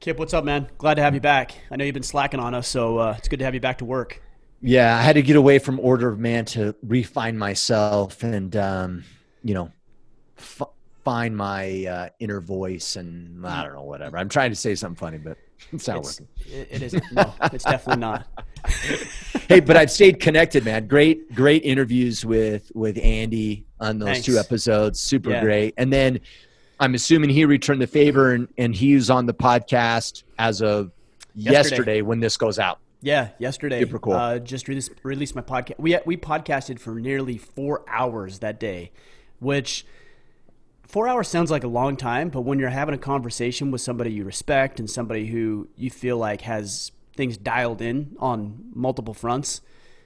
Kip, what's up, man? Glad to have you back. I know you've been slacking on us, so it's good to have you back to work. Yeah, I had to get away from Order of Man to refine myself and, you know, f- find my inner voice and I don't know, whatever. I'm trying to say something funny, but it's not It's working. it isn't. No, it's definitely not. Hey, but I've stayed connected, man. Great interviews with Andy on those two Thanks. episodes. Super Yeah. great. And then I'm assuming he returned the favor and he's on the podcast as of Yesterday. yesterday when this goes out. Yeah, yesterday. Super cool. Just released my podcast. We podcasted for nearly 4 hours that day, which 4 hours sounds like a long time, but when you're having a conversation with somebody you respect and somebody who you feel like has things dialed in on multiple fronts,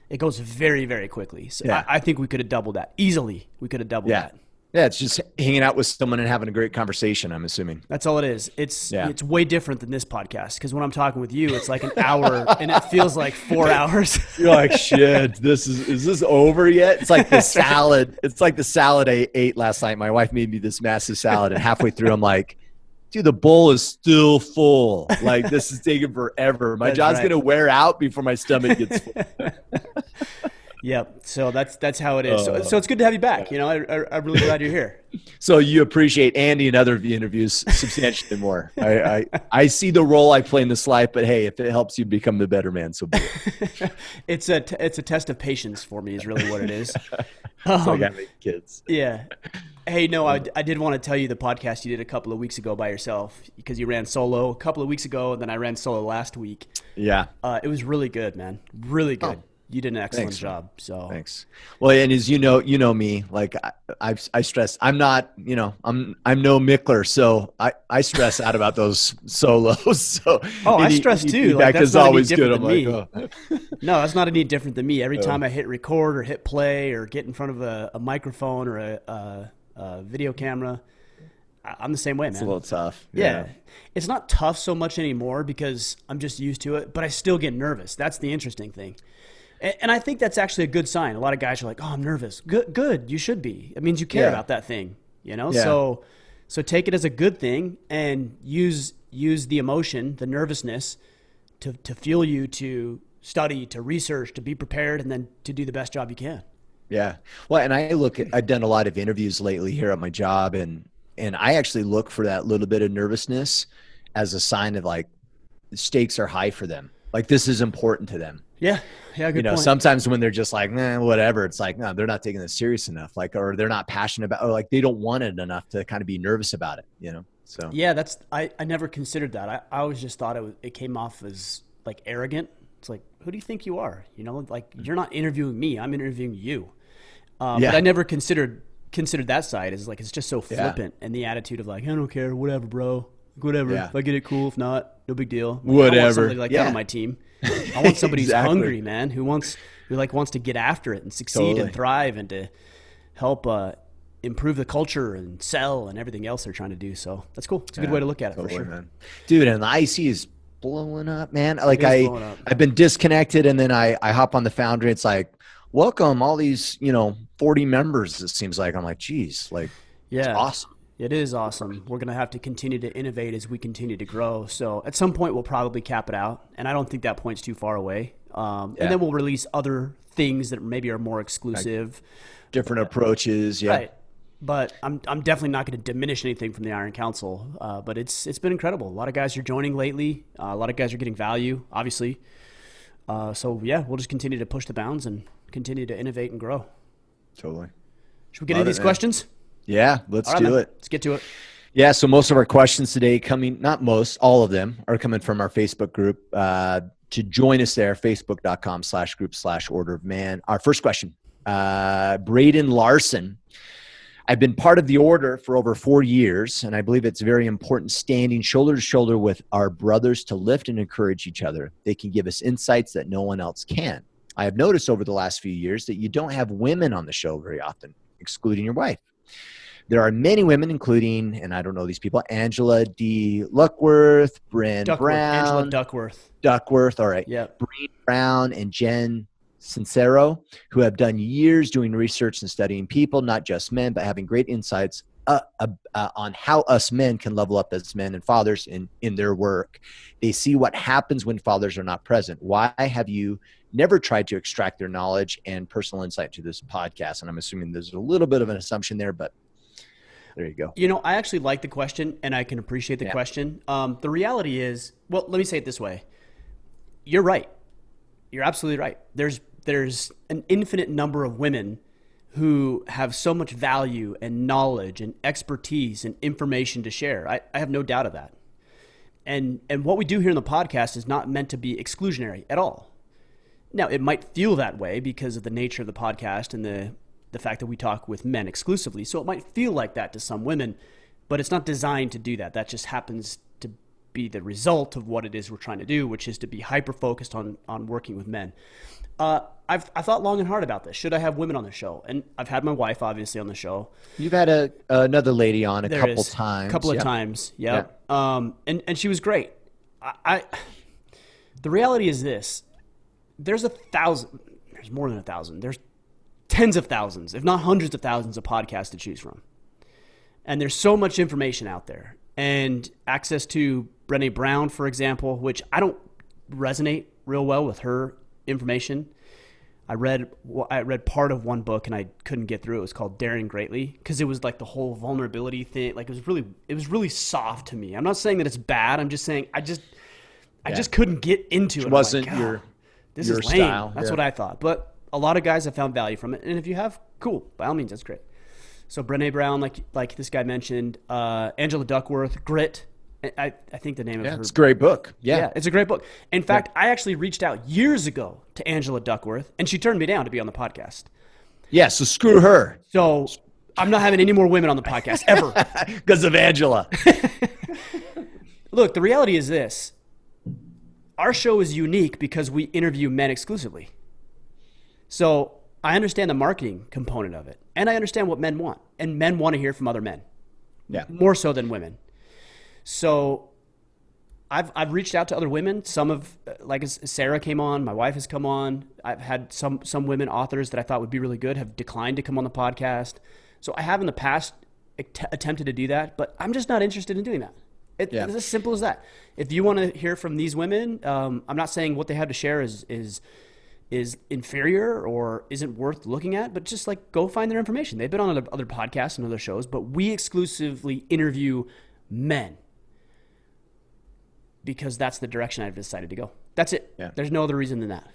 it goes very, very quickly. So Yeah. I think we could have doubled that easily. We could have doubled Yeah. that. Yeah, it's just hanging out with someone and having a great conversation, I'm assuming. That's all it is. It's Yeah. it's way different than this podcast because when I'm talking with you, it's like an hour and it feels like 4 hours. You're like, shit, is this over yet? It's like the salad. It's like the salad I ate last night. My wife made me this massive salad, and halfway through, I'm like, dude, the bowl is still full. Like, this is taking forever. My That's jaw's right. gonna wear out before my stomach gets full. Yep. So that's how it is. So it's good to have you back. You know, I'm really glad you're here. So you appreciate Andy and other interviews substantially more. I see the role I play in this life, but hey, if it helps you become the better man, so be it. It's a test of patience for me is really what it is. So I gotta make kids. Yeah. Hey, no, I did want to tell you the podcast you did a couple of weeks ago by yourself because you ran solo a couple of weeks ago, and then I ran solo last week. Yeah. It was really good, man. Really good. Oh, You did an excellent thanks, man. job. So Thanks. Well, and as you know me, like I stress, I'm not, I'm no Mickler, so I stress out about those solos. So I stress too. Like feedback that's is not any always good. different I'm than like, me. oh. No, that's not any different than me. Every Oh, time I hit record or hit play or get in front of a microphone or a video camera, I'm the same way, it's a man. little tough. Yeah. It's not tough so much anymore because I'm just used to it, but I still get nervous. That's the interesting thing. And I think that's actually a good sign. A lot of guys are like, "Oh, I'm nervous." Good. You should be. It means you care Yeah. about that thing, you know? Yeah. So take it as a good thing and use the emotion, the nervousness to fuel you to study, to research, to be prepared, and then to do the best job you can. Yeah. Well, and I've done a lot of interviews lately here at my job, and I actually look for that little bit of nervousness as a sign of like the stakes are high for them. Like this is important to them. Yeah. Yeah. Good point. Sometimes when they're just like, nah, whatever, it's like, no, they're not taking this serious enough. Like, or they're not passionate about, or like they don't want it enough to kind of be nervous about it. So Yeah, I never considered that. I always just thought it came off as like arrogant. It's like, who do you think you are? You know, like you're not interviewing me, I'm interviewing you. But yeah, I never considered that side as like it's just so yeah, flippant and the attitude of like I don't care, whatever, bro, whatever. yeah, If I get it, cool. If not, no big deal. Like, I want whatever. somebody like that Yeah, on my team. I want somebody who's exactly. hungry, man, who wants to get after it and succeed Totally. and thrive and to help improve the culture and sell and everything else they're trying to do. So that's cool. It's a good Yeah, way to look at it for totally, sure. man. Dude, and the IC is blowing up, man. It Like is blowing up. I've been disconnected and then I hop on the Foundry. It's like, welcome all these, 40 members, it seems like. I'm like, geez, like it's Yeah, awesome. it is awesome. We're going to have to continue to innovate as we continue to grow. So at some point, we'll probably cap it out. And I don't think that point's too far away. And Yeah. then we'll release other things that maybe are more exclusive. Different approaches. Yeah. Right. But I'm definitely not going to diminish anything from the Iron Council. But it's been incredible. A lot of guys are joining lately. A lot of guys are getting value, obviously. So yeah, we'll just continue to push the bounds and continue to innovate and grow. Totally. Should we get Love into it, these man. questions? Yeah, let's All right, do man. it. Let's get to it. Yeah, so most of our questions today not most, all of them are coming from our Facebook group. To join us there, facebook.com/group/order of man. Our first question, Braden Larson. I've been part of the order for over 4 years, and I believe it's very important standing shoulder to shoulder with our brothers to lift and encourage each other. They can give us insights that no one else can. I have noticed over the last few years that you don't have women on the show very often, excluding your wife. There are many women, including, and I don't know these people, Angela D. Luckworth, Bryn Angela Brown, Duckworth. Duckworth, all right, Yep. Breen Brown, and Jen Sincero, who have done years doing research and studying people, not just men, but having great insights on how us men can level up as men and fathers in their work. They see what happens when fathers are not present. Why have you never tried to extract their knowledge and personal insight to this podcast? And I'm assuming there's a little bit of an assumption there, but there you go. I actually like the question, and I can appreciate the question. The reality is, well, let me say it this way. You're right. You're absolutely right. There's an infinite number of women who have so much value and knowledge and expertise and information to share. I have no doubt of that. And what we do here in the podcast is not meant to be exclusionary at all. Now, it might feel that way because of the nature of the podcast and the fact that we talk with men exclusively. So it might feel like that to some women, but it's not designed to do that. That just happens to be the result of what it is we're trying to do, which is to be hyper-focused on working with men. I thought long and hard about this. Should I have women on the show? And I've had my wife, obviously, on the show. You've had another lady on a couple of times. Yeah. And she was great. The reality is this. There's more than 1,000. There's tens of thousands, if not hundreds of thousands of podcasts to choose from. And there's so much information out there. And access to Brené Brown, for example, which I don't resonate real well with her information. I read part of one book and I couldn't get through. It was called Daring Greatly, because it was like the whole vulnerability thing. Like it was really soft to me. I'm not saying that it's bad. I'm just saying I just couldn't get into it. It wasn't like, your lame. style. That's what I thought. But a lot of guys have found value from it. And if you have, cool. By all means, that's great. So Brené Brown, like this guy mentioned, Angela Duckworth, Grit. I think the name of her. It's a great book. Yeah, it's a great book. In fact, I actually reached out years ago to Angela Duckworth, and she turned me down to be on the podcast. Yeah, so screw her. So I'm not having any more women on the podcast ever. Because of Angela. Look, the reality is this. Our show is unique because we interview men exclusively. So I understand the marketing component of it, and I understand what men want. And men want to hear from other men. Yeah. More so than women. So I've reached out to other women. Some of, like Sarah came on, my wife has come on. I've had some women authors that I thought would be really good have declined to come on the podcast. So I have in the past attempted to do that, but I'm just not interested in doing that. It's as simple as that. If you want to hear from these women, I'm not saying what they have to share is inferior or isn't worth looking at, but just like go find their information. They've been on other podcasts and other shows, but we exclusively interview men. Because that's the direction I've decided to go. That's it. Yeah. There's no other reason than that.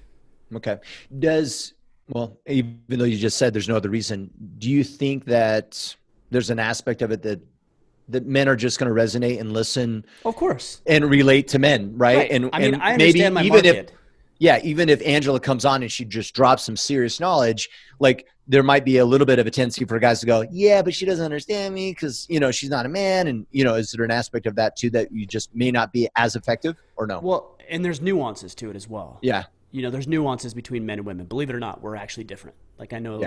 Okay. Even though you just said there's no other reason, do you think that there's an aspect of it that men are just going to resonate and listen? Of course. And relate to men, right? And I understand my market. Even if Angela comes on and she just drops some serious knowledge, like there might be a little bit of a tendency for guys to go, yeah, but she doesn't understand me because, she's not a man. And, is there an aspect of that too that you just may not be as effective or no? Well, and there's nuances to it as well. Yeah. There's nuances between men and women. Believe it or not, we're actually different. Like I know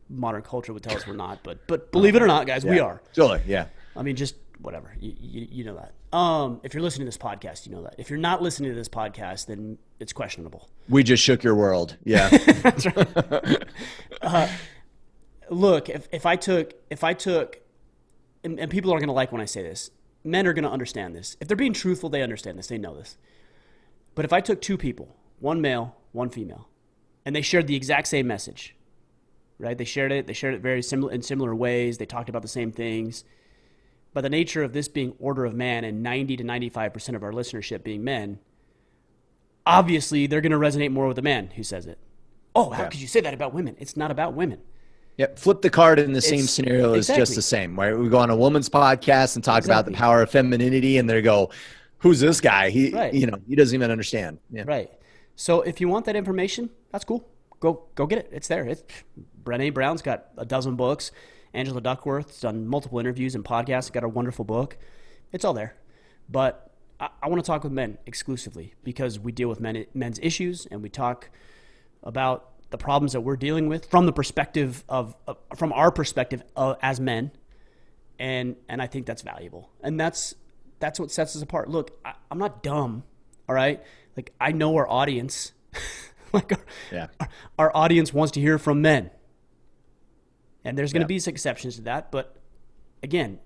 modern culture would tell us we're not, but believe it or not, guys, we are. Totally, yeah. I mean, just whatever. You know that. If you're listening to this podcast, you know that. If you're not listening to this podcast, then it's questionable. We just shook your world. Yeah. That's right. Look, if I took, and people aren't going to like when I say this, men are going to understand this. If they're being truthful, they understand this. They know this. But if I took two people, one male, one female, and they shared the exact same message, right? They shared it very similar ways. They talked about the same things. By the nature of this being order of man and 90 to 95% of our listenership being men, obviously they're going to resonate more with the man who says it. Oh, how could you say that about women? It's not about women. Yeah, flip the card in the same scenario is just the same, right? We go on a woman's podcast and talk about the power of femininity, and they go, "Who's this guy? He doesn't even understand." Yeah. Right. So if you want that information, that's cool. Go get it. It's there. Brené Brown's got a dozen books. Angela Duckworth's done multiple interviews and podcasts. Got a wonderful book. It's all there. But I want to talk with men exclusively because we deal with men's issues and we talk about the problems that we're dealing with from the perspective from our perspective as men, and I think that's valuable, and that's what sets us apart. Look, I'm not dumb, all right? Like I know our audience, our audience wants to hear from men, and there's going to be some exceptions to that. But again,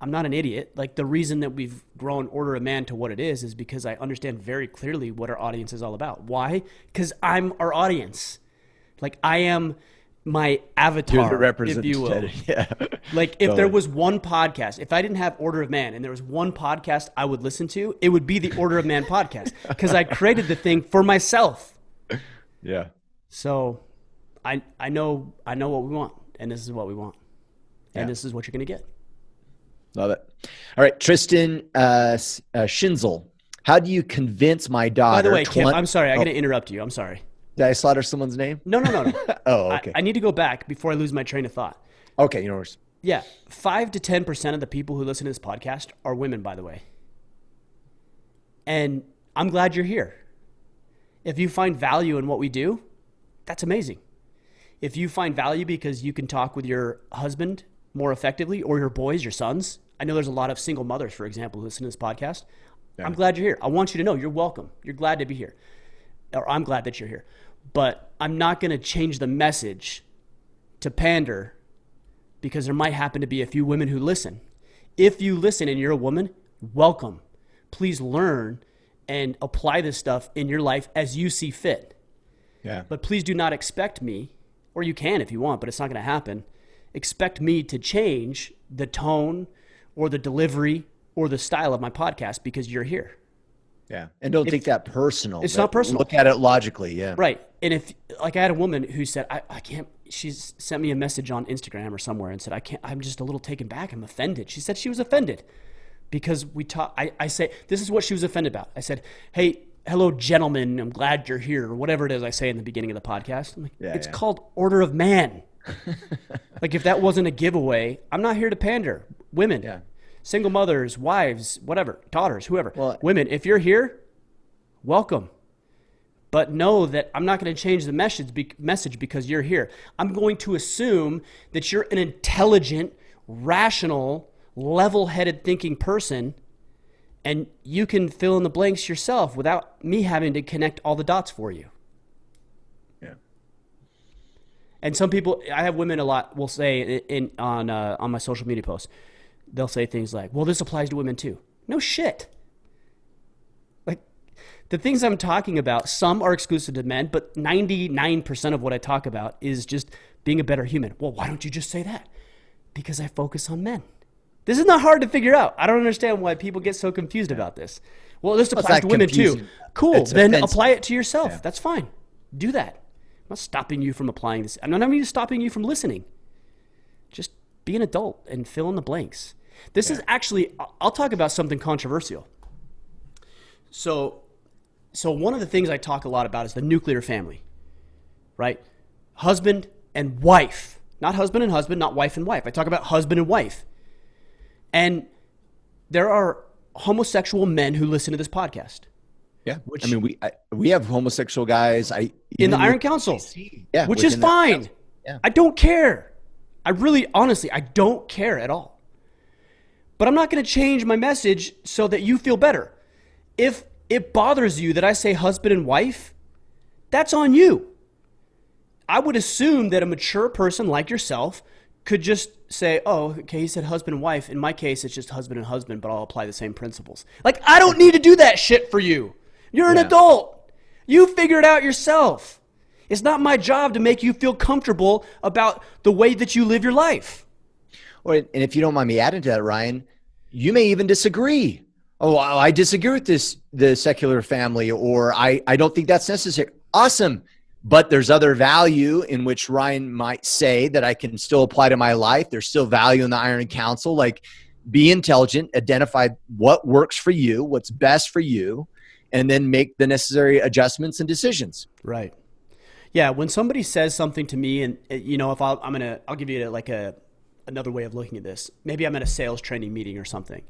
I'm not an idiot. Like, the reason that we've grown Order of Man to what it is because I understand very clearly what our audience is all about. Why? Because I'm our audience. Like, I am my avatar, You're the representative. if you will. Yeah. Like, if there was one podcast, if I didn't have Order of Man and there was one podcast I would listen to, it would be the Order of Man podcast because I created the thing for myself. Yeah. So I know what we want, and this is what we want, and this is what you're going to get. Love it. All right, Tristan Schinzel. How do you convince my daughter? By the way, Kim, I'm sorry. I'm going to interrupt you. I'm sorry. Did I slaughter someone's name? No. Oh, okay. I need to go back before I lose my train of thought. Okay, you know worse. Yeah, 5 to 10% of the people who listen to this podcast are women, by the way. And I'm glad you're here. If you find value in what we do, that's amazing. If you find value because you can talk with your husband more effectively, or your boys, your sons. I know there's a lot of single mothers, for example, who listen to this podcast. Yeah. I'm glad you're here. I want you to know you're welcome. You're glad to be here. Or I'm glad that you're here. But I'm not going to change the message to pander because there might happen to be a few women who listen. If you listen and you're a woman, welcome. Please learn and apply this stuff in your life as you see fit. Yeah. But please do not expect me, or you can if you want, but it's not going to happen. Expect me to change the tone or the delivery or the style of my podcast because you're here. Yeah. And don't take that personal. It's not personal. Look at it logically. Yeah. Right. And if, like, I had a woman who said, I can't, she's sent me a message on Instagram or somewhere and said, I'm just a little taken back. I'm offended. She said she was offended because we talk. I say, this is what she was offended about. I said, hey, hello, gentlemen. I'm glad you're here. Or whatever it is I say in the beginning of the podcast. I'm like, it's called Order of Man. Like, if that wasn't a giveaway, I'm not here to pander. Women, single mothers, wives, whatever, daughters, whoever. Women, if you're here, welcome. But know that I'm not going to change the message because you're here. I'm going to assume that you're an intelligent, rational, level-headed thinking person, and you can fill in the blanks yourself without me having to connect all the dots for you. And some people, I have women a lot, will say on my social media posts, they'll say things like, well, this applies to women too. No shit. Like, the things I'm talking about, some are exclusive to men, but 99% of what I talk about is just being a better human. Well, why don't you just say that? Because I focus on men. This is not hard to figure out. I don't understand why people get so confused about this. Well, this applies to women too. Cool. Then apply it to yourself. Yeah. That's fine. Do that. I'm not stopping you from applying this. I'm not even stopping you from listening. Just be an adult and fill in the blanks. This is actually, I'll talk about something controversial. So one of the things I talk a lot about is the nuclear family, right? Husband and wife. Not husband and husband, not wife and wife. I talk about husband and wife. And there are homosexual men who listen to this podcast. Yeah, I mean, we have homosexual guys. In the Iron Council, which is fine. Yeah. I don't care. I really, honestly, I don't care at all. But I'm not going to change my message so that you feel better. If it bothers you that I say husband and wife, that's on you. I would assume that a mature person like yourself could just say, oh, okay, he said husband and wife. In my case, it's just husband and husband, but I'll apply the same principles. Like, I don't need to do that shit for you. You're an adult. You figure it out yourself. It's not my job to make you feel comfortable about the way that you live your life. And if you don't mind me adding to that, Ryan, you may even disagree. Oh, I disagree with the secular family, or I don't think that's necessary. Awesome. But there's other value in which Ryan might say that I can still apply to my life. There's still value in the Iron Council. Like, be intelligent, identify what works for you, what's best for you, and then make the necessary adjustments and decisions. Right. Yeah. When somebody says something to me, and if I'll give you like another way of looking at this. Maybe I'm at a sales training meeting or something,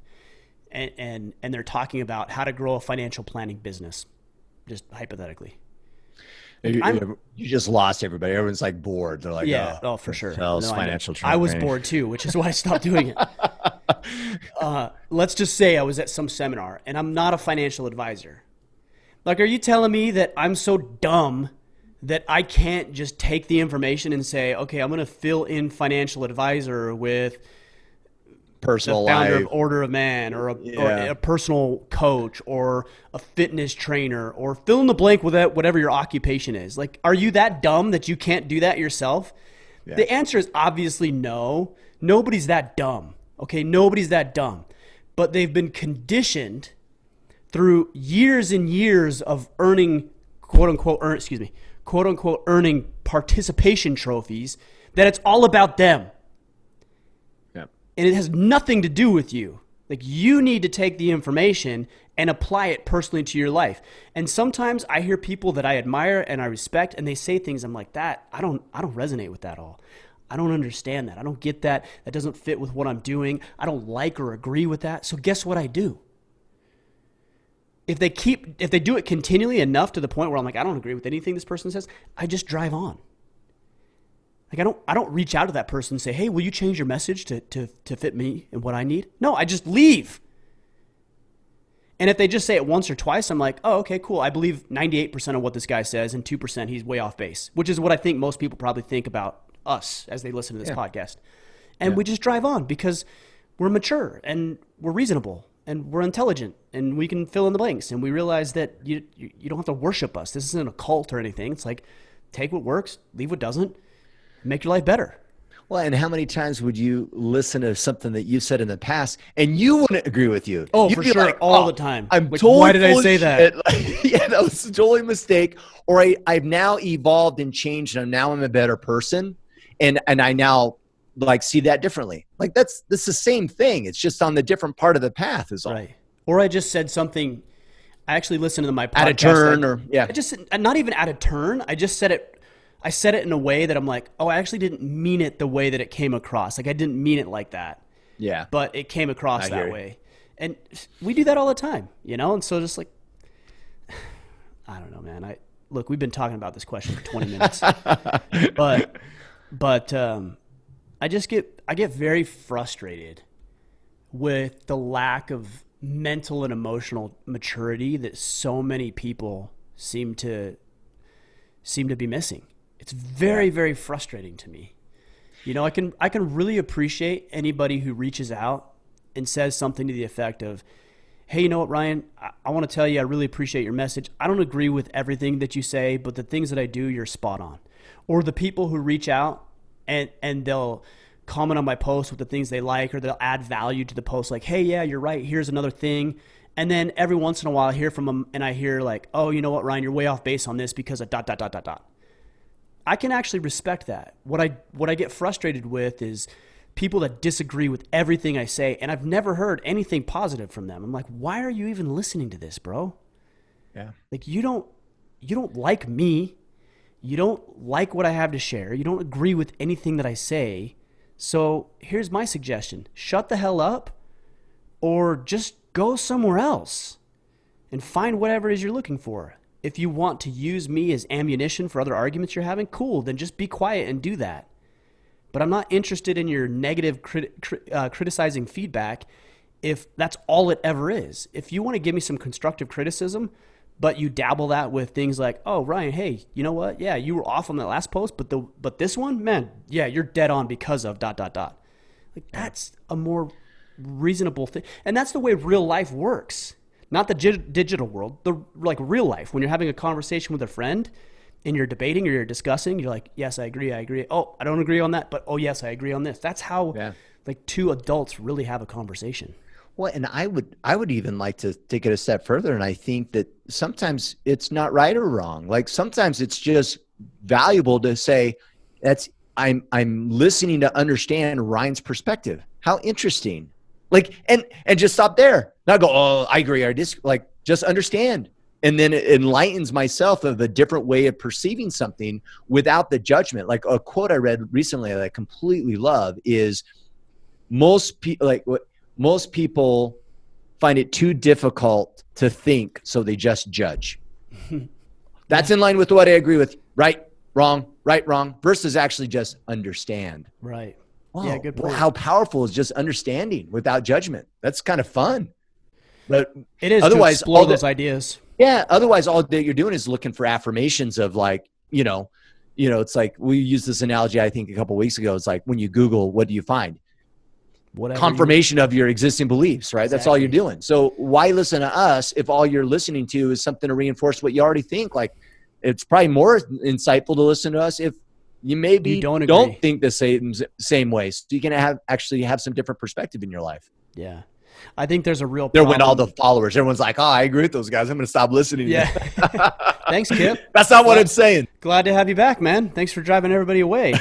and they're talking about how to grow a financial planning business, just hypothetically. You just lost everybody. Everyone's like bored. They're like, for sure. Sales, financial training. I was bored too, which is why I stopped doing it. Let's just say I was at some seminar, and I'm not a financial advisor. Like, are you telling me that I'm so dumb that I can't just take the information and say, okay, I'm going to fill in financial advisor with personal the founder life, of Order of Man, or a personal coach, or a fitness trainer, or fill in the blank with that, whatever your occupation is. Like, are you that dumb that you can't do that yourself? Yeah. The answer is obviously no. Nobody's that dumb. Okay, nobody's that dumb. But they've been conditioned through years and years of earning, quote unquote, earning participation trophies, that it's all about them. Yep. And it has nothing to do with you. Like, you need to take the information and apply it personally to your life. And sometimes I hear people that I admire and I respect, and they say things I'm like, that I don't resonate with that at all. I don't understand that. I don't get that. That doesn't fit with what I'm doing. I don't like or agree with that. So guess what I do? If they do it continually enough to the point where I'm like, I don't agree with anything this person says, I just drive on. Like, I don't reach out to that person and say, hey, will you change your message to fit me and what I need? No, I just leave. And if they just say it once or twice, I'm like, oh, okay, cool. I believe 98% of what this guy says, and 2% he's way off base, which is what I think most people probably think about us as they listen to this podcast. And we just drive on because we're mature and we're reasonable and we're intelligent and we can fill in the blanks. And we realize that you don't have to worship us. This isn't a cult or anything. It's like, take what works, leave what doesn't, make your life better. Well, and how many times would you listen to something that you said in the past and you wouldn't agree with you? Oh, You'd for be sure. like, all the time. I'm like, totally why did I say that? Yeah, that was totally a mistake. Or I've now evolved and changed, and now I'm a better person. And I now like see that differently. Like, that's the same thing. It's just on the different part of the path is all. Right. Or I just said something. I actually listened to my podcast. At a turn, I just, not even at a turn. I just said it. I said it in a way that I'm like, oh, I actually didn't mean it the way that it came across. Like, I didn't mean it like that. Yeah. But it came across that way. And we do that all the time, you know? And so just like, I don't know, man. Look, we've been talking about this question for 20 minutes. But I get very frustrated with the lack of mental and emotional maturity that so many people seem to be missing. It's very, very frustrating to me. You know, I can really appreciate anybody who reaches out and says something to the effect of, hey, you know what, Ryan, I want to tell you, I really appreciate your message. I don't agree with everything that you say, but the things that I do, you're spot on. Or the people who reach out and they'll comment on my post with the things they like, or they'll add value to the post, like, hey, yeah, you're right, here's another thing. And then every once in a while I hear from them and I hear like, oh, you know what, Ryan, you're way off base on this because of ... I can actually respect that. What I get frustrated with is people that disagree with everything I say, and I've never heard anything positive from them. I'm like, why are you even listening to this, bro? Yeah. Like, you don't like me. You don't like what I have to share. You don't agree with anything that I say. So here's my suggestion. Shut the hell up, or just go somewhere else and find whatever it is you're looking for. If you want to use me as ammunition for other arguments you're having, cool, then just be quiet and do that. But I'm not interested in your negative criticizing feedback if that's all it ever is. If you want to give me some constructive criticism, but you dabble that with things like, oh, Ryan, hey, you know what? Yeah, you were off on that last post, but this one, man, yeah, you're dead on because of ... Like, that's a more reasonable thing. And that's the way real life works. Not the digital world, the like real life. When you're having a conversation with a friend and you're debating or you're discussing, you're like, yes, I agree. Oh, I don't agree on that, but oh, yes, I agree on this. That's how like two adults really have a conversation. Well, and I would even like to take it a step further. And I think that sometimes it's not right or wrong. Like, sometimes it's just valuable to say, I'm listening to understand Ryan's perspective. How interesting. Like, and just stop there. Not go, oh, I agree. Just understand. And then it enlightens myself of a different way of perceiving something without the judgment. Like, a quote I read recently that I completely love is, most people find it too difficult to think, so they just judge. That's in line with what I agree with. Right, wrong, versus actually just understand. Right. Wow. Yeah, good point. How powerful is just understanding without judgment? That's kind of fun. But it is otherwise, to explore those ideas. Yeah. Otherwise, all that you're doing is looking for affirmations of, like, you know, it's like, we used this analogy, I think, a couple of weeks ago. It's like, when you Google, what do you find? whatever confirmation of your existing beliefs, right? That's all you're Exactly. doing. So why listen to us if all you're listening to is something to reinforce what you already think? Like, it's probably more insightful to listen to us if you maybe You don't don't agree. think the same way. So you can actually have some different perspective in your life. Yeah. I think there's a real There problem. went all the followers. Everyone's like, oh, I agree with those guys. I'm going to stop listening. Yeah. Thanks, Kip. That's not what I'm saying. Glad to have you back, man. Thanks for driving everybody away.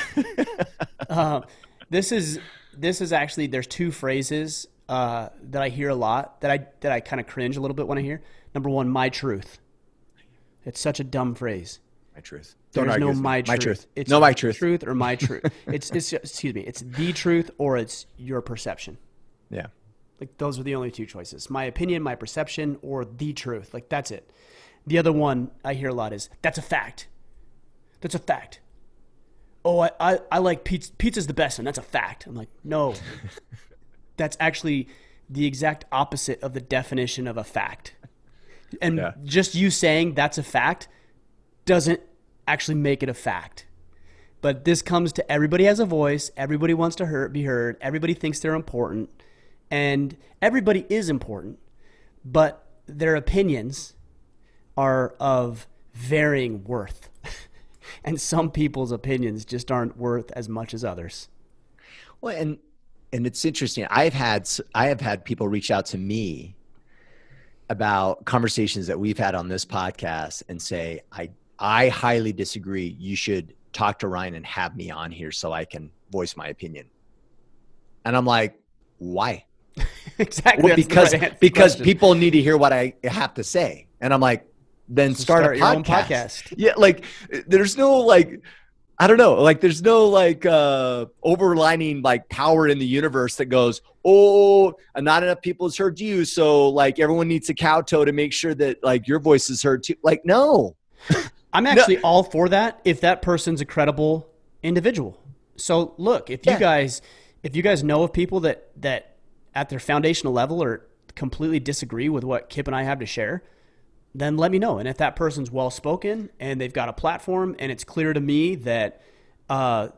This is actually, there's two phrases that I hear a lot that I kind of cringe a little bit when I hear. Number one, my truth. It's such a dumb phrase. My truth. There's argue no with me. my truth. My truth. It's no, my truth. Truth or my truth. It's excuse me. It's the truth or it's your perception. Yeah. Like those are the only two choices. My opinion, my perception, or the truth. Like that's it. The other one I hear a lot is that's a fact. That's a fact. Oh, I like pizza. Pizza's the best, and that's a fact. I'm like, no. That's actually the exact opposite of the definition of a fact. And just you saying that's a fact doesn't actually make it a fact. But this comes to everybody has a voice. Everybody wants to be heard. Everybody thinks they're important. And everybody is important. But their opinions are of varying worth. And some people's opinions just aren't worth as much as others. Well, and it's interesting. I have had people reach out to me about conversations that we've had on this podcast and say, I highly disagree. You should talk to Ryan and have me on here so I can voice my opinion. And I'm like, why? Exactly. Well, because people need to hear what I have to say. And I'm like, then start a podcast. Your own podcast. Yeah. Like there's no like, I don't know. Like there's no like overlining like power in the universe that goes, oh, not enough people has heard you. So like everyone needs to kowtow to make sure that like your voice is heard too. Like, no. I'm actually all for that if that person's a credible individual. So look, if you guys know of people that at their foundational level or completely disagree with what Kip and I have to share, then let me know. And if that person's well-spoken and they've got a platform and it's clear to me that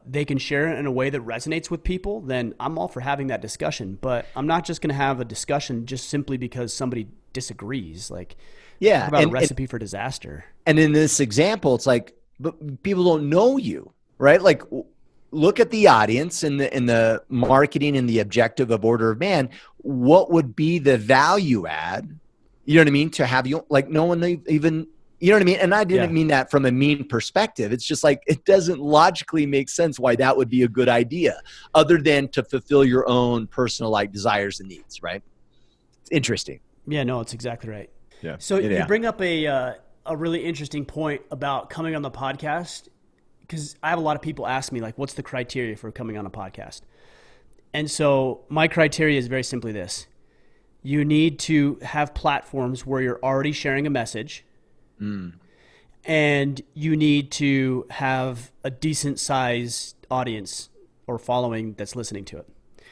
they can share it in a way that resonates with people, then I'm all for having that discussion. But I'm not just going to have a discussion just simply because somebody disagrees. Like, talk about a recipe for disaster. And in this example, it's like, but people don't know you, right? Like, look at the audience and the marketing and the objective of Order of Man. What would be the value add? You know what I mean? To have you, like, no one even, you know what I mean? And I didn't mean that from a mean perspective. It's just like, it doesn't logically make sense why that would be a good idea other than to fulfill your own personal like desires and needs, right? It's interesting. Yeah, no, it's exactly right. Yeah. So you bring up a really interesting point about coming on the podcast, because I have a lot of people ask me, like, what's the criteria for coming on a podcast? And so my criteria is very simply this. You need to have platforms where you're already sharing a message, and you need to have a decent sized audience or following that's listening to it.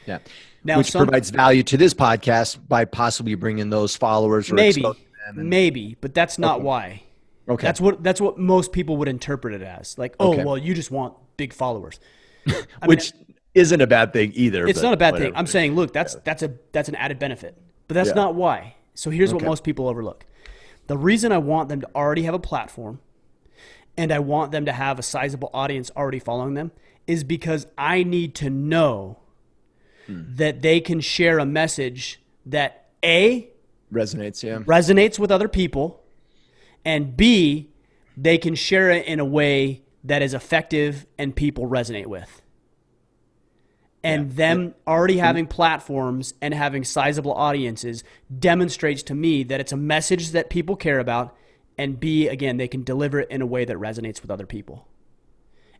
Yeah. Now, which provides value to this podcast by possibly bringing those followers or exposing them. Maybe, but that's not why. Okay. That's what most people would interpret it as. Like, well, you just want big followers. Which isn't a bad thing either. It's not a bad thing. I'm saying, look, that's an added benefit. But that's not why. So here's what most people overlook. The reason I want them to already have a platform and I want them to have a sizable audience already following them is because I need to know that they can share a message that A, resonates with other people, and B, they can share it in a way that is effective and people resonate with. And them already having platforms and having sizable audiences demonstrates to me that it's a message that people care about, and B, again, they can deliver it in a way that resonates with other people.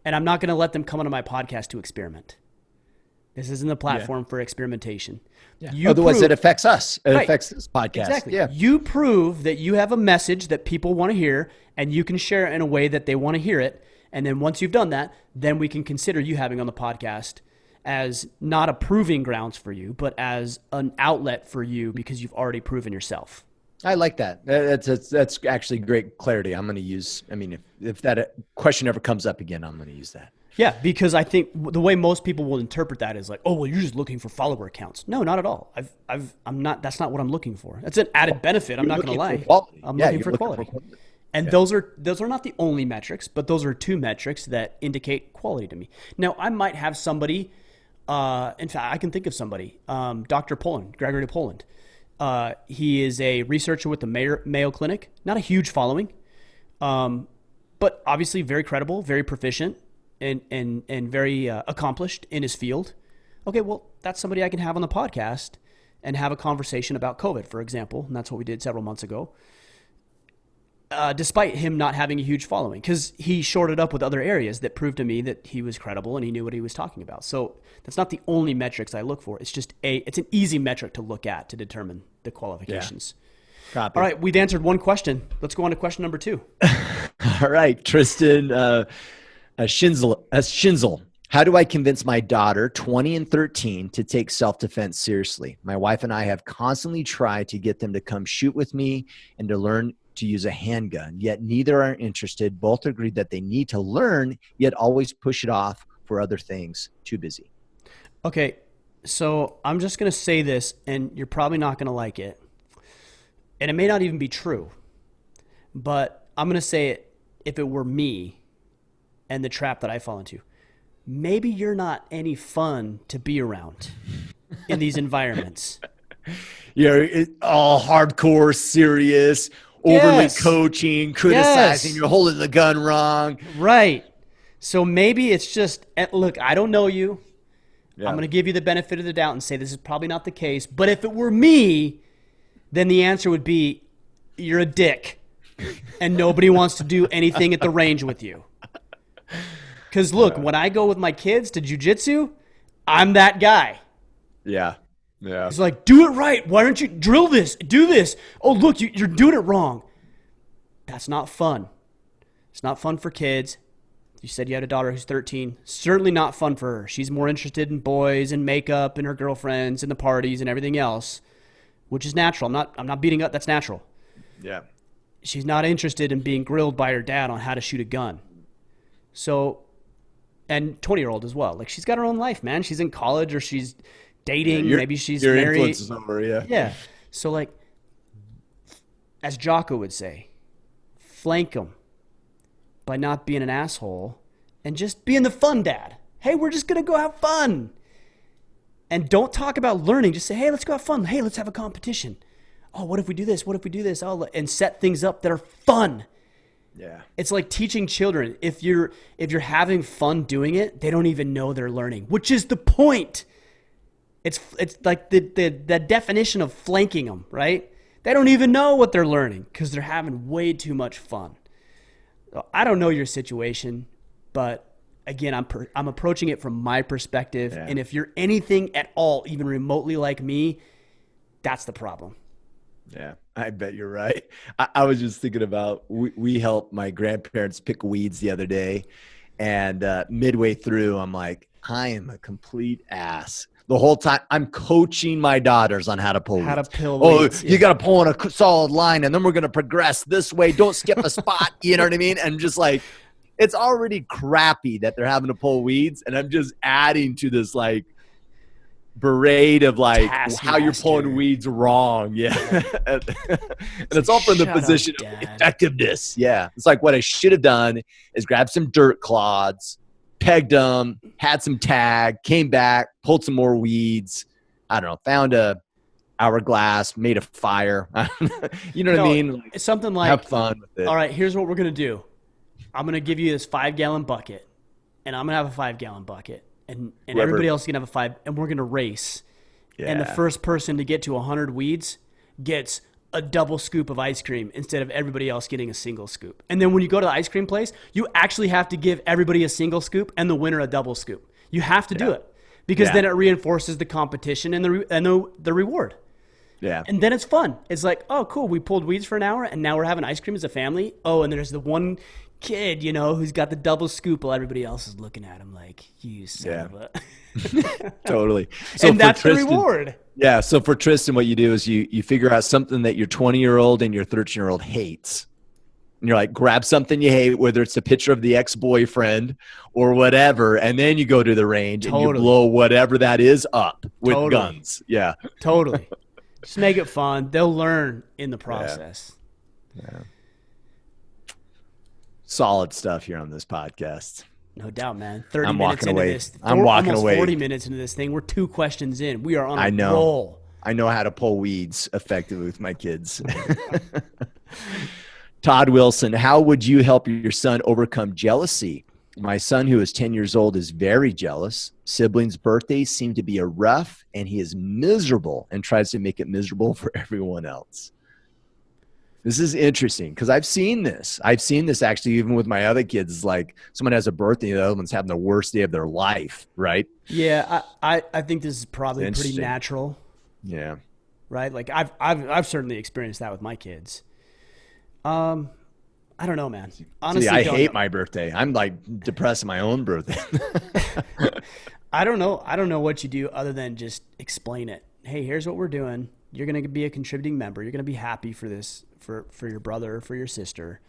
And I'm not going to let them come onto my podcast to experiment. This isn't the platform for experimentation. Yeah. Otherwise, it affects us. It affects this podcast. Exactly. Yeah. You prove that you have a message that people want to hear, and you can share it in a way that they want to hear it. And then once you've done that, then we can consider you having on the podcast as not a proving grounds for you, but as an outlet for you because you've already proven yourself. I like that. That's actually great clarity. I'm going to use, I mean, if that question ever comes up again, I'm going to use that. Yeah, because I think the way most people will interpret that is like, oh, well, you're just looking for follower counts. No, not at all. I'm not. That's not what I'm looking for. That's an added benefit. I'm not going to lie. I'm looking for quality. And those are not the only metrics, but those are two metrics that indicate quality to me. Now, I might have somebody. In fact, I can think of somebody. Dr. Poland, Gregory Poland. He is a researcher with the Mayo Clinic. Not a huge following, but obviously very credible, very proficient. And very accomplished in his field. Okay, well, that's somebody I can have on the podcast and have a conversation about COVID, for example. And that's what we did several months ago. Despite him not having a huge following, because he shorted up with other areas that proved to me that he was credible and he knew what he was talking about. So that's not the only metrics I look for. It's just it's an easy metric to look at to determine the qualifications. Yeah. Copy. All right, we've answered one question. Let's go on to question number 2. All right, Tristan. Schinzel, how do I convince my daughter, 20 and 13, to take self-defense seriously? My wife and I have constantly tried to get them to come shoot with me and to learn to use a handgun, yet neither are interested. Both agreed that they need to learn, yet always push it off for other things. Too busy. Okay, so I'm just going to say this, and you're probably not going to like it. And it may not even be true, but I'm going to say it if it were me and the trap that I fall into. Maybe you're not any fun to be around in these environments. You're all hardcore, serious, overly coaching, criticizing, you're holding the gun wrong. Right. So maybe it's just, look, I don't know you. Yeah. I'm going to give you the benefit of the doubt and say this is probably not the case. But if it were me, then the answer would be you're a dick and nobody wants to do anything at the range with you. Because look, when I go with my kids to jiu-jitsu, I'm that guy. Yeah. Yeah. It's like, do it right. Why don't you drill this? Do this. Oh, look, you're doing it wrong. That's not fun. It's not fun for kids. You said you had a daughter who's 13. Certainly not fun for her. She's more interested in boys and makeup and her girlfriends and the parties and everything else, which is natural. I'm not beating up. That's natural. Yeah. She's not interested in being grilled by her dad on how to shoot a gun. So, and 20-year-old as well. Like, she's got her own life, man. She's in college or she's dating. Maybe she's your married. Influence is over, yeah. Yeah. So, like, as Jocko would say, flank them by not being an asshole and just being the fun dad. Hey, we're just going to go have fun. And don't talk about learning. Just say, hey, let's go have fun. Hey, let's have a competition. Oh, what if we do this? What if we do this? Oh, and set things up that are fun. Yeah. It's like teaching children. If you're having fun doing it, they don't even know they're learning, which is the point. It's like the definition of flanking them, right? They don't even know what they're learning because they're having way too much fun. So I don't know your situation, but again, I'm approaching it from my perspective. Yeah. And if you're anything at all, even remotely like me, that's the problem. Yeah, I bet you're right. I was just thinking about, we helped my grandparents pick weeds the other day. And midway through, I'm like, I am a complete ass. The whole time I'm coaching my daughters on how to pull weeds. Weeds. You got to pull in a solid line and then we're going to progress this way. Don't skip a spot. You know what I mean? And just like, it's already crappy that they're having to pull weeds. And I'm just adding to this like berate of like how you're pulling weeds wrong. Yeah. And it's all from the position of effectiveness. Yeah. It's like what I should have done is grab some dirt clods, pegged them, had some tag, came back, pulled some more weeds. I don't know, found a hourglass, made a fire. You know what I mean? Like, something like, have fun with it. All right, here's what we're going to do. I'm going to give you this 5-gallon bucket, and I'm going to have a 5-gallon bucket. And everybody else can have a 5, and we're going to race. Yeah. And the first person to get to 100 weeds gets a double scoop of ice cream instead of everybody else getting a single scoop. And then when you go to the ice cream place, you actually have to give everybody a single scoop and the winner a double scoop. You have to do it because then it reinforces the competition and the reward. Yeah. And then it's fun. It's like, oh, cool, we pulled weeds for an hour, and now we're having ice cream as a family. Oh, and there's the one kid, who's got the double scoop while everybody else is looking at him like, you son of a... Totally. So and that's Tristan, the reward. Yeah. So for Tristan, what you do is you figure out something that your 20-year-old and your 13-year-old hates. And you're like, grab something you hate, whether it's a picture of the ex-boyfriend or whatever, and then you go to the range and you blow whatever that is up with guns. Yeah. Totally. Just make it fun. They'll learn in the process. Yeah. Solid stuff here on this podcast. No doubt, man. 30 minutes into this. I'm walking away. 40 minutes into this thing. We're 2 questions in. We are on a roll. I know how to pull weeds effectively with my kids. Todd Wilson, how would you help your son overcome jealousy? My son, who is 10 years old, is very jealous. Siblings' birthdays seem to be a rough, and he is miserable and tries to make it miserable for everyone else. This is interesting because I've seen this. I've seen this actually even with my other kids. Like someone has a birthday, the other one's having the worst day of their life, right? Yeah, I think this is probably pretty natural. Yeah. Right? Like I've certainly experienced that with my kids. I don't know, man. Honestly, I hate my birthday. I'm like depressed at my own birthday. I don't know. I don't know what you do other than just explain it. Hey, here's what we're doing. You're going to be a contributing member. You're going to be happy for this, for your brother or for your sister.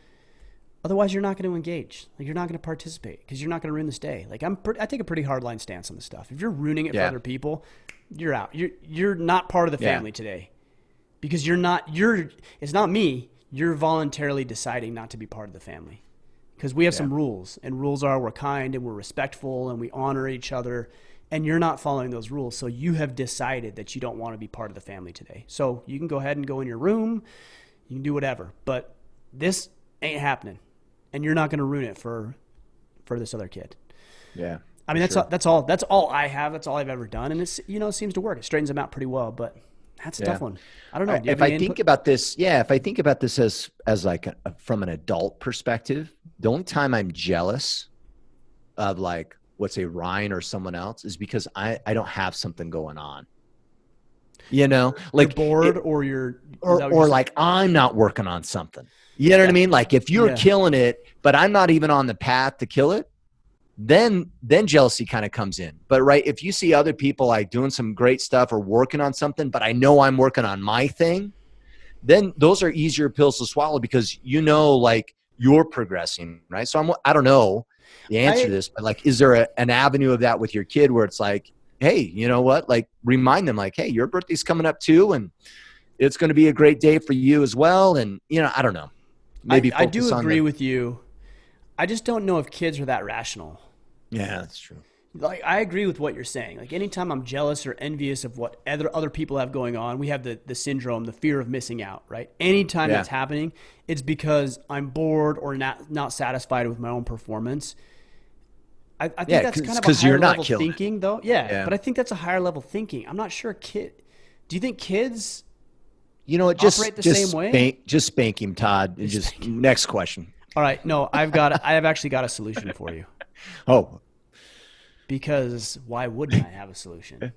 Otherwise, you're not going to engage. Like, you're not going to participate because you're not going to ruin this day. Like, I take a pretty hardline stance on this stuff. If you're ruining it for other people, you're out. You're not part of the family today because it's not me. You're voluntarily deciding not to be part of the family because we have some rules, and rules are we're kind and we're respectful and we honor each other. And you're not following those rules. So you have decided that you don't want to be part of the family today. So you can go ahead and go in your room. You can do whatever. But this ain't happening. And you're not going to ruin it for this other kid. Yeah. I mean, that's all I have. That's all I've ever done. And it's, it seems to work. It straightens them out pretty well. But that's a tough one. I don't know. If I think about this as like from an adult perspective, the only time I'm jealous of like, let's say Ryan or someone else is because I don't have something going on, like you're bored or like I'm not working on something, you know what I mean? Like if you're killing it, but I'm not even on the path to kill it, then jealousy kind of comes in. But right. If you see other people like doing some great stuff or working on something, but I know I'm working on my thing, then those are easier pills to swallow because, like you're progressing. Right. So I don't know the answer to this, but like, is there an avenue of that with your kid where it's like, hey, you know what? Like remind them like, hey, your birthday's coming up too. And it's going to be a great day for you as well. And, I don't know. Maybe I do agree with you. I just don't know if kids are that rational. Yeah, that's true. Like I agree with what you're saying. Like anytime I'm jealous or envious of what other people have going on, we have the syndrome, the fear of missing out, right? Anytime that's happening, it's because I'm bored or not satisfied with my own performance. I think that's kind of a higher level thinking, though. Yeah, but I think that's a higher level thinking. I'm not sure do you think kids operate the same way? Just spank him, Todd. Next question. All right. No, I have actually got a solution for you. Oh. Because why wouldn't I have a solution?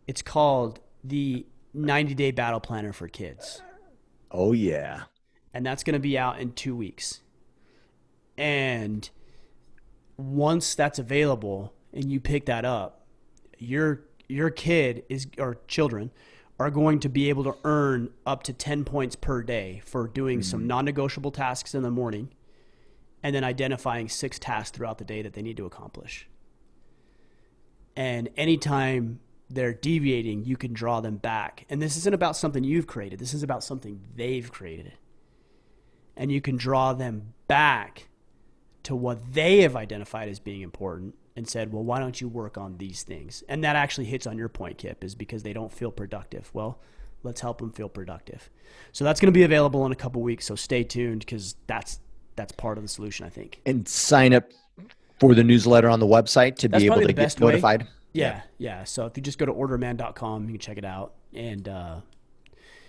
It's called the 90-day battle planner for kids. Oh, yeah. And that's going to be out in 2 weeks. And once that's available and you pick that up, your kid or children are going to be able to earn up to 10 points per day for doing some non-negotiable tasks in the morning and then identifying 6 tasks throughout the day that they need to accomplish. And anytime they're deviating, you can draw them back. And this isn't about something you've created. This is about something they've created. And you can draw them back to what they have identified as being important and said, well, why don't you work on these things? And that actually hits on your point, Kip, is because they don't feel productive. Well, let's help them feel productive. So that's going to be available in a couple weeks. So stay tuned because that's part of the solution, I think. And sign up for the newsletter on the website to be able to get notified. Yeah. So if you just go to orderman.com, you can check it out and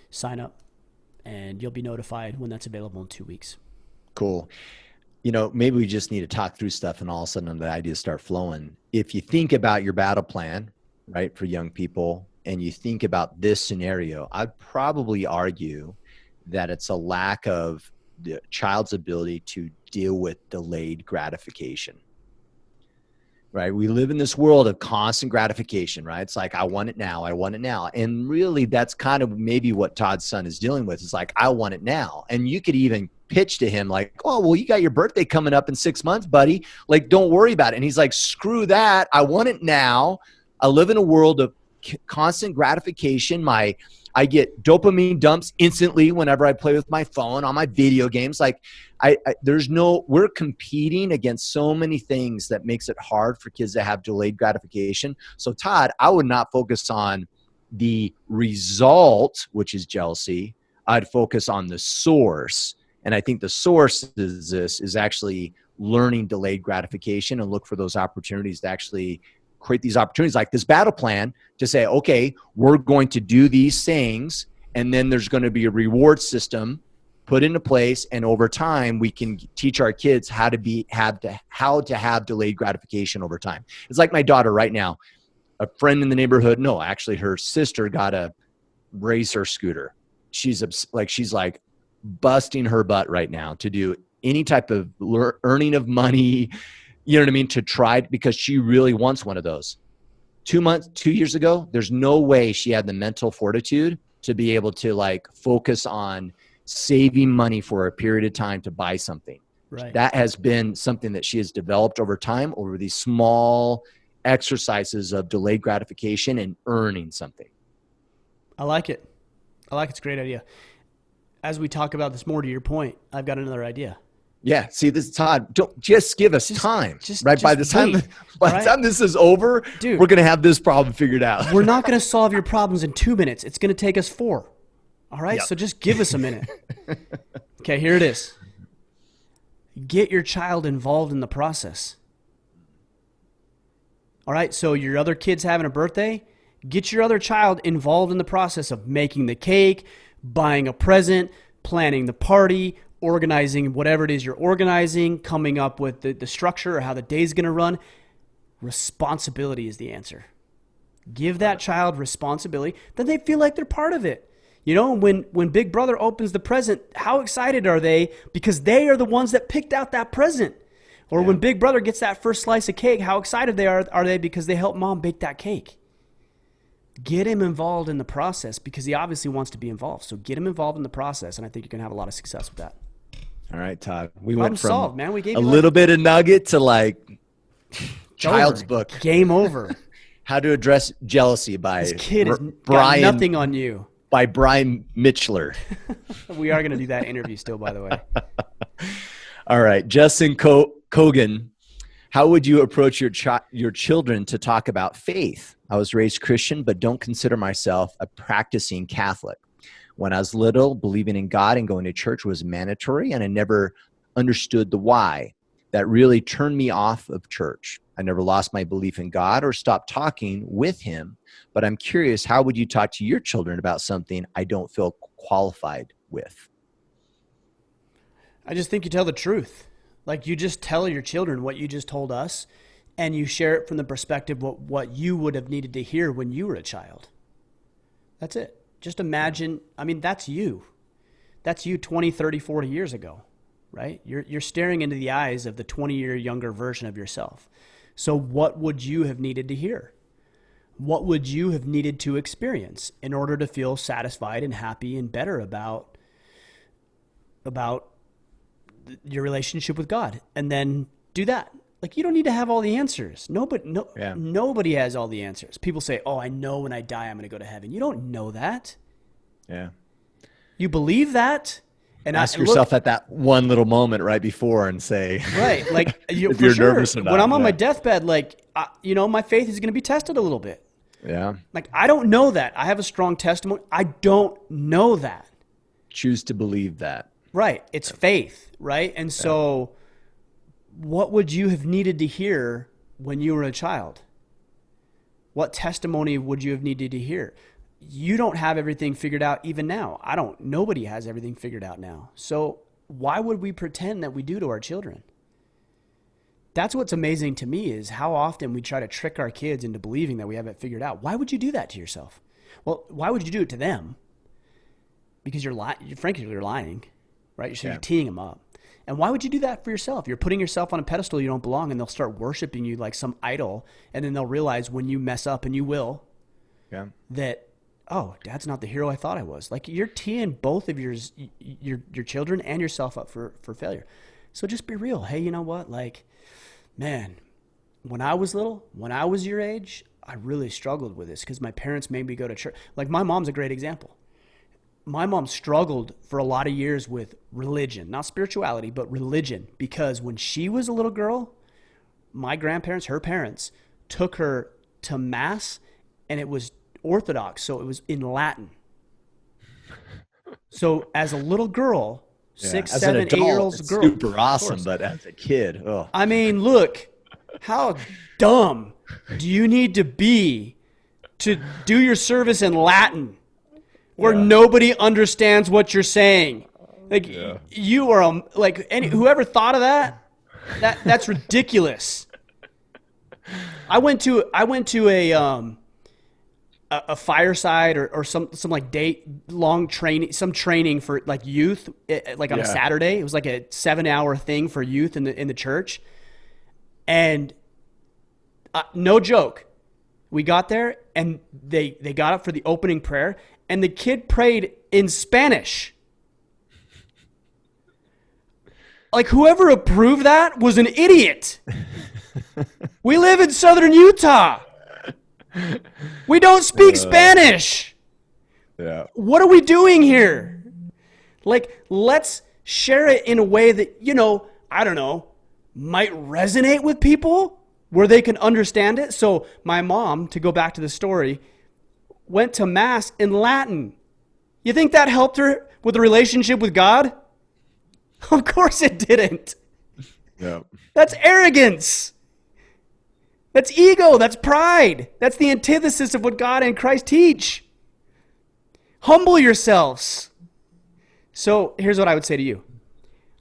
sign up, and you'll be notified when that's available in 2 weeks. Cool. Maybe we just need to talk through stuff and all of a sudden the ideas start flowing. If you think about your battle plan, right, for young people, and you think about this scenario, I'd probably argue that it's a lack of the child's ability to deal with delayed gratification. right? We live in this world of constant gratification, right? It's like, I want it now. I want it now. And really that's kind of maybe what Todd's son is dealing with. It's like, I want it now. And you could even pitch to him like, oh, well, you got your birthday coming up in 6 months, buddy. Like, don't worry about it. And he's like, screw that. I want it now. I live in a world of constant gratification. I get dopamine dumps instantly whenever I play with my phone on my video games. Like we're competing against so many things that makes it hard for kids to have delayed gratification. So Todd, I would not focus on the result, which is jealousy. I'd focus on the source. And I think the source is actually learning delayed gratification and look for those opportunities to actually create these opportunities like this battle plan to say, okay, we're going to do these things. And then there's going to be a reward system put into place. And over time, we can teach our kids how to have delayed gratification over time. It's like my daughter right now, a friend in the neighborhood. No, actually her sister got a racer scooter. She's like busting her butt right now to do any type of earning of money, you know what I mean, to try, because she really wants one of those. 2 years ago, there's no way she had the mental fortitude to be able to like focus on saving money for a period of time to buy something. Right. That has been something that she has developed over time, over these small exercises of delayed gratification and earning something. I like it. It's a great idea. As we talk about this more, to your point, I've got another idea. Yeah. See, this is Todd. Don't just give us time. By the time this is over, dude, we're going to have this problem figured out. We're not going to solve your problems in 2 minutes. It's going to take us 4. All right. Yep. So just give us a minute. Okay. Here it is. Get your child involved in the process. All right. So your other kid's having a birthday. Get your other child involved in the process of making the cake, buying a present, planning the party, organizing whatever it is you're organizing, coming up with the structure or how the day's going to run. Responsibility is the answer. Give that child responsibility, then they feel like they're part of it. You know, when Big Brother opens the present, how excited are they? Because they are the ones that picked out that present. Or when Big Brother gets that first slice of cake, how excited are they because they helped mom bake that cake? Get him involved in the process because he obviously wants to be involved. So get him involved in the process, and I think you're going to have a lot of success with that. All right, Todd. We went from solved, man. We gave a little bit of nugget to like child's book. Game over. How to Address Jealousy by this kid has got nothing on you. By Brian Mitchler. We are going to do that interview still, by the way. All right. Justin Kogan, how would you approach your children to talk about faith? I was raised Christian, but don't consider myself a practicing Catholic. When I was little, believing in God and going to church was mandatory, and I never understood the why. That really turned me off of church. I never lost my belief in God or stopped talking with him, but I'm curious, how would you talk to your children about something I don't feel qualified with? I just think you tell the truth. Like you just tell your children what you just told us, and you share it from the perspective of what you would have needed to hear when you were a child. That's it. Just imagine, I mean, that's you. That's you 20, 30, 40 years ago, right? You're staring into the eyes of the 20-year younger version of yourself. So what would you have needed to hear? What would you have needed to experience in order to feel satisfied and happy and better about your relationship with God? And then do that. Like, you don't need to have all the answers. Nobody has all the answers. People say, oh, I know when I die I'm going to go to heaven. You don't know that. Yeah. You believe that. And ask yourself at that one little moment right before and say, right. Like if you're nervous or not. When I'm on my deathbed, like, my faith is going to be tested a little bit. Yeah. Like, I don't know that. I have a strong testimony. I don't know that. Choose to believe that. Right. It's faith. Right. And so what would you have needed to hear when you were a child? What testimony would you have needed to hear? You don't have everything figured out even now. Nobody has everything figured out now. So why would we pretend that we do to our children? That's what's amazing to me is how often we try to trick our kids into believing that we have it figured out. Why would you do that to yourself? Well, why would you do it to them? Because frankly, you're lying, right? You're teeing them up. And why would you do that for yourself? You're putting yourself on a pedestal you don't belong, and they'll start worshiping you like some idol. And then they'll realize when you mess up, and you will, that, oh, Dad's not the hero I thought I was. Like, you're teeing both of your children and yourself up for failure. So just be real. Hey, you know what? Like, man, when I was little, when I was your age, I really struggled with this because my parents made me go to church. Like, my mom's a great example. My mom struggled for a lot of years with religion, not spirituality, but religion, because when she was a little girl, my grandparents, her parents, took her to mass, and it was Orthodox, so it was in Latin. So as a little girl, 6, 7, 8-year-old girl, super awesome, but as a kid, oh. I mean, look, how dumb do you need to be to do your service in Latin? Where nobody understands what you're saying. Like, you are whoever thought of that's ridiculous. I went to a fireside or some like long training, some training for like youth, like on a Saturday. It was like a 7-hour thing for youth in the church. And no joke, we got there and they got up for the opening prayer, and the kid prayed in Spanish. Like, whoever approved that was an idiot. We live in southern Utah. We don't speak Spanish. Yeah. What are we doing here? Like, let's share it in a way that, I don't know, might resonate with people where they can understand it. So my mom, to go back to the story, went to mass in Latin. You think that helped her with the relationship with God? Of course it didn't. Yeah. That's arrogance. That's ego. That's pride. That's the antithesis of what God and Christ teach. Humble yourselves. So here's what I would say to you.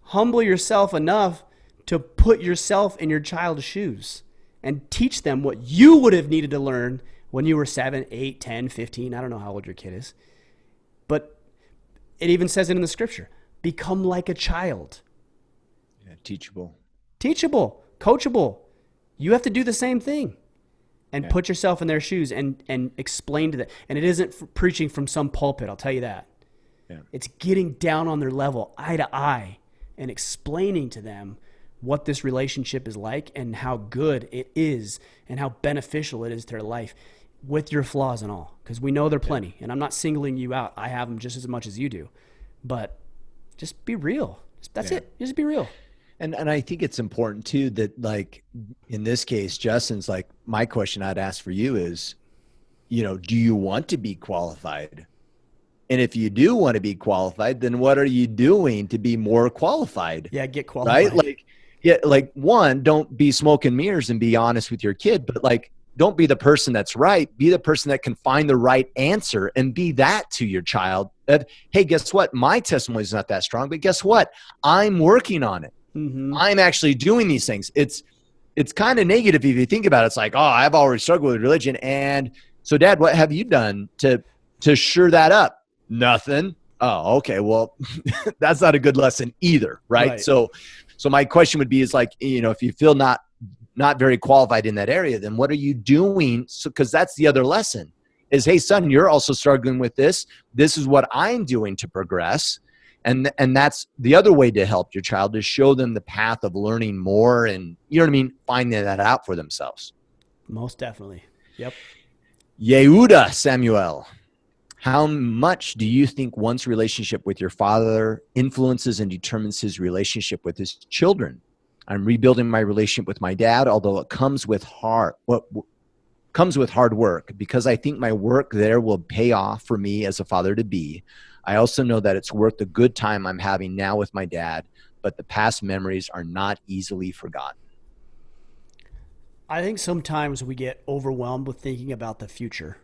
Humble yourself enough to put yourself in your child's shoes and teach them what you would have needed to learn when you were 7, 8, 10, 15. I don't know how old your kid is. But it even says it in the scripture. Become like a child. Yeah, teachable, coachable. You have to do the same thing and put yourself in their shoes and explain to them. And it isn't preaching from some pulpit, I'll tell you that. Yeah. It's getting down on their level, eye to eye, and explaining to them what this relationship is like and how good it is and how beneficial it is to their life, with your flaws and all, because we know they're plenty. And I'm not singling you out. I have them just as much as you do. But just be real. That's it. Just be real. And I think it's important too that, like, in this case, Justin's like, my question I'd ask for you is, do you want to be qualified? And if you do want to be qualified, then what are you doing to be more qualified? Yeah, get qualified. Right? One, don't be smoke and mirrors and be honest with your kid, but don't be the person that's right. Be the person that can find the right answer and be that to your child. That, hey, guess what? My testimony is not that strong, but guess what? I'm working on it. Mm-hmm. I'm actually doing these things. It's kind of negative if you think about it. It's like, oh, I've already struggled with religion. And so, Dad, what have you done to shore that up? Nothing. Oh, okay. Well, that's not a good lesson either. Right. So my question would be if you feel not very qualified in that area, then what are you doing? So, because that's the other lesson is, hey, son, you're also struggling with this. This is what I'm doing to progress. And that's the other way to help your child, is show them the path of learning more and, finding that out for themselves. Most definitely. Yep. Yehuda Samuel, how much do you think one's relationship with your father influences and determines his relationship with his children? I'm rebuilding my relationship with my dad, although it comes with hard work, because I think my work there will pay off for me as a father to be. I also know that it's worth the good time I'm having now with my dad, but the past memories are not easily forgotten. I think sometimes we get overwhelmed with thinking about the future.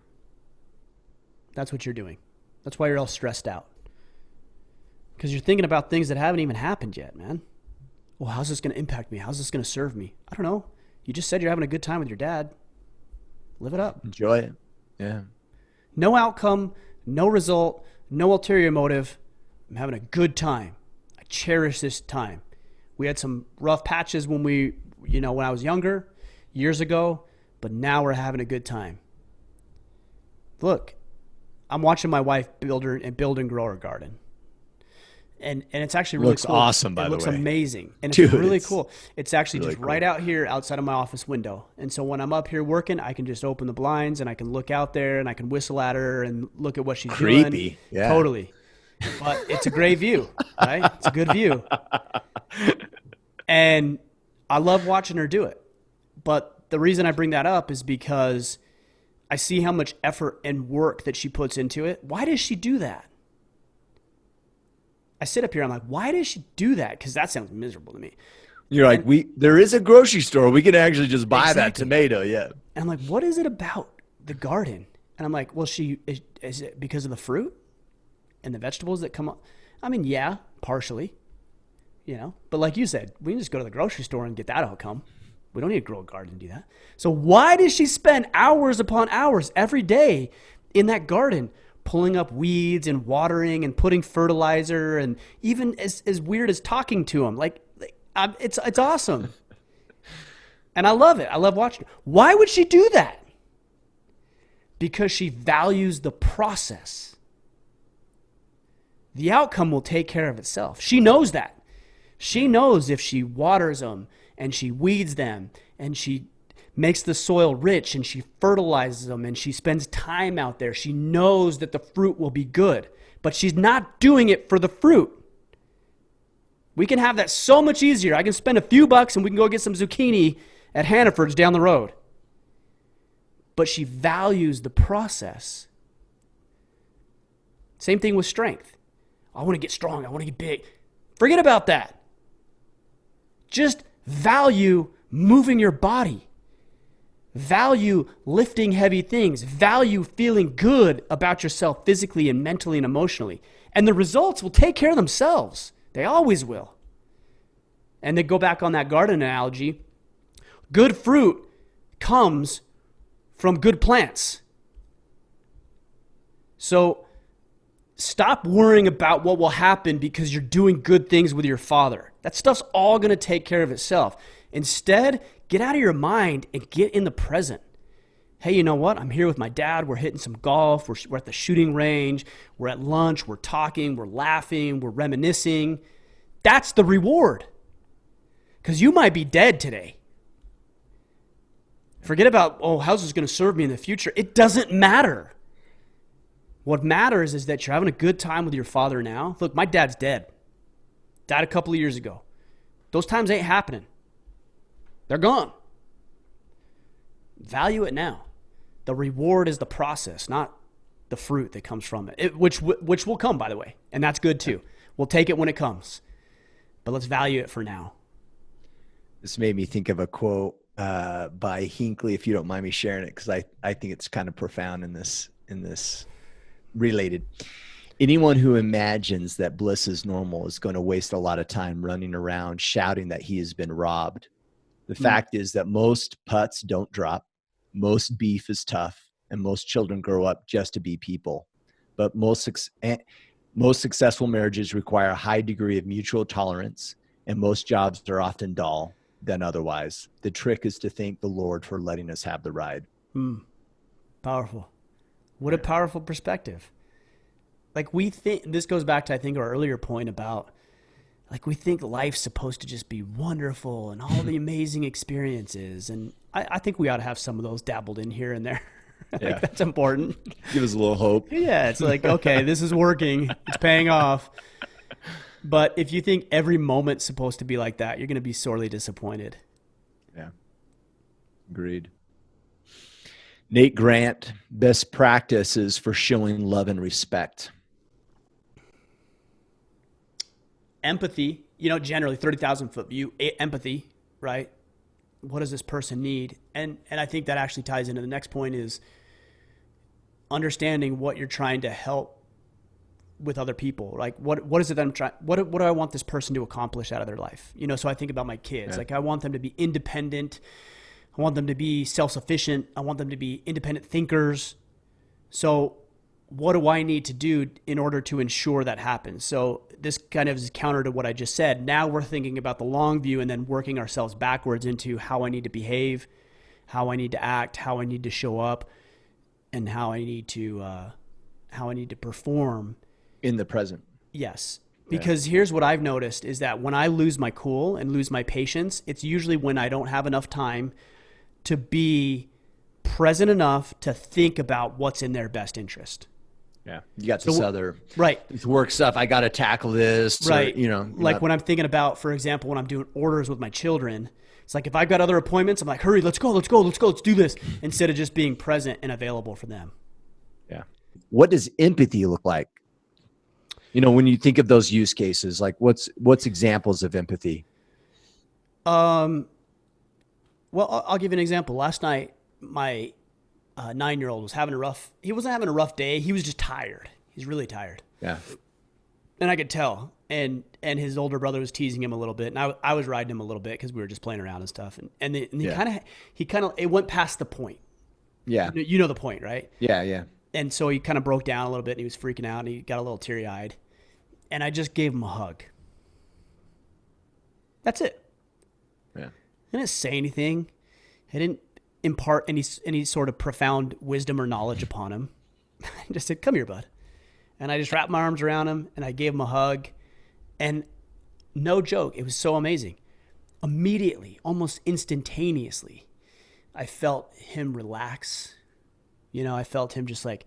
That's what you're doing. That's why you're all stressed out. Because you're thinking about things that haven't even happened yet, man. Well, how's this going to impact me? How's this going to serve me? I don't know. You just said you're having a good time with your dad. Live it up. Enjoy it. Yeah. No outcome, no result, no ulterior motive. I'm having a good time. I cherish this time. We had some rough patches when when I was younger, years ago, but now we're having a good time. Look, I'm watching my wife build and grow her garden. And it's actually really looks cool. Awesome, by the way. It looks amazing. And it's Dude, really cool. It's actually really just right out here outside of my office window. And so when I'm up here working, I can just open the blinds and I can look out there and I can whistle at her and look at what she's doing. Creepy. Yeah. Totally. But it's a great view, right? It's a good view. And I love watching her do it. But the reason I bring that up is because I see how much effort and work that she puts into it. Why does she do that? I sit up here, I'm like, why does she do that? Because that sounds miserable to me. You're like, there is a grocery store. We can actually just buy that tomato. Yeah. And I'm like, what is it about the garden? And I'm like, well, is it because of the fruit and the vegetables that come up? I mean, yeah, partially, but like you said, we can just go to the grocery store and get that outcome. We don't need to grow a garden to do that. So why does she spend hours upon hours every day in that garden, pulling up weeds and watering and putting fertilizer, and even as weird as talking to them? It's awesome. And I love it. I love watching it. Why would she do that? Because she values the process. The outcome will take care of itself. She knows that. She knows if she waters them and she weeds them and she makes the soil rich and she fertilizes them and she spends time out there, she knows that the fruit will be good. But she's not doing it for the fruit. We can have that so much easier. I can spend a few bucks and we can go get some zucchini at Hannaford's down the road. But she values the process. Same thing with strength. I want to get strong. I want to get big. Forget about that. Just value moving your body. Value lifting heavy things. Value feeling good about yourself physically and mentally and emotionally. And the results will take care of themselves. They always will. And they go back on that garden analogy. Good fruit comes from good plants. So stop worrying about what will happen because you're doing good things with your father. That stuff's all going to take care of itself. Instead, get out of your mind and get in the present. Hey, you know what? I'm here with my dad. We're hitting some golf. We're at the shooting range. We're at lunch. We're talking. We're laughing. We're reminiscing. That's the reward. Because you might be dead today. Forget about, how's this going to serve me in the future? It doesn't matter. What matters is that you're having a good time with your father now. Look, my dad's dead. Died a couple of years ago. Those times ain't happening. They're gone. Value it now. The reward is the process, not the fruit that comes from it, which will come, by the way, and that's good too. We'll take it when it comes, but let's value it for now. This made me think of a quote by Hinckley, if you don't mind me sharing it, because I think it's kind of profound in this related. Anyone who imagines that bliss is normal is going to waste a lot of time running around shouting that he has been robbed. The fact is that most putts don't drop, most beef is tough, and most children grow up just to be people. But most successful marriages require a high degree of mutual tolerance, and most jobs are often dull than otherwise. The trick is to thank the Lord for letting us have the ride. Powerful. What a powerful perspective. Like we think, this goes back to, I think, our earlier point about, like, we think life's supposed to just be wonderful and all the amazing experiences. And I think we ought to have some of those dabbled in here and there. Yeah. That's important. Give us a little hope. Yeah, it's like, okay, this is working. It's paying off. But if you think every moment's supposed to be like that, you're going to be sorely disappointed. Yeah. Agreed. Nate Grant, best practices for showing love and respect. Empathy, generally 30,000 foot view, empathy, right? What does this person need? And I think that actually ties into the next point is understanding what you're trying to help with other people. Like what is it that I'm trying, what do I want this person to accomplish out of their life? So I think about my kids, Yeah. Like I want them to be independent. I want them to be self-sufficient. I want them to be independent thinkers. So what do I need to do in order to ensure that happens? So this kind of is counter to what I just said. Now we're thinking about the long view and then working ourselves backwards into how I need to behave, how I need to act, how I need to show up, and how I need to perform in the present. Yes. Because here's what I've noticed is that when I lose my cool and lose my patience, it's usually when I don't have enough time to be present enough to think about what's in their best interest. Yeah. You got this other right. work stuff. I got to tackle this. Right. Or, like when I'm thinking about, for example, when I'm doing orders with my children, it's like if I've got other appointments, I'm like, hurry, let's go, let's do this, instead of just being present and available for them. Yeah. What does empathy look like? When you think of those use cases, like what's examples of empathy? Well, I'll give you an example. Last night, my 9-year-old was he wasn't having a rough day. He was just tired. He's really tired. Yeah. And I could tell. And his older brother was teasing him a little bit. And I was riding him a little bit because we were just playing around and stuff. And he kind of, it went past the point. Yeah. You know the point, right? Yeah. Yeah. And so he kind of broke down a little bit and he was freaking out and he got a little teary eyed. And I just gave him a hug. That's it. Yeah. I didn't say anything. I didn't impart any sort of profound wisdom or knowledge upon him. I just said, come here, bud. And I just wrapped my arms around him and I gave him a hug. And no joke, it was so amazing. Immediately, almost instantaneously, I felt him relax. I felt him just like,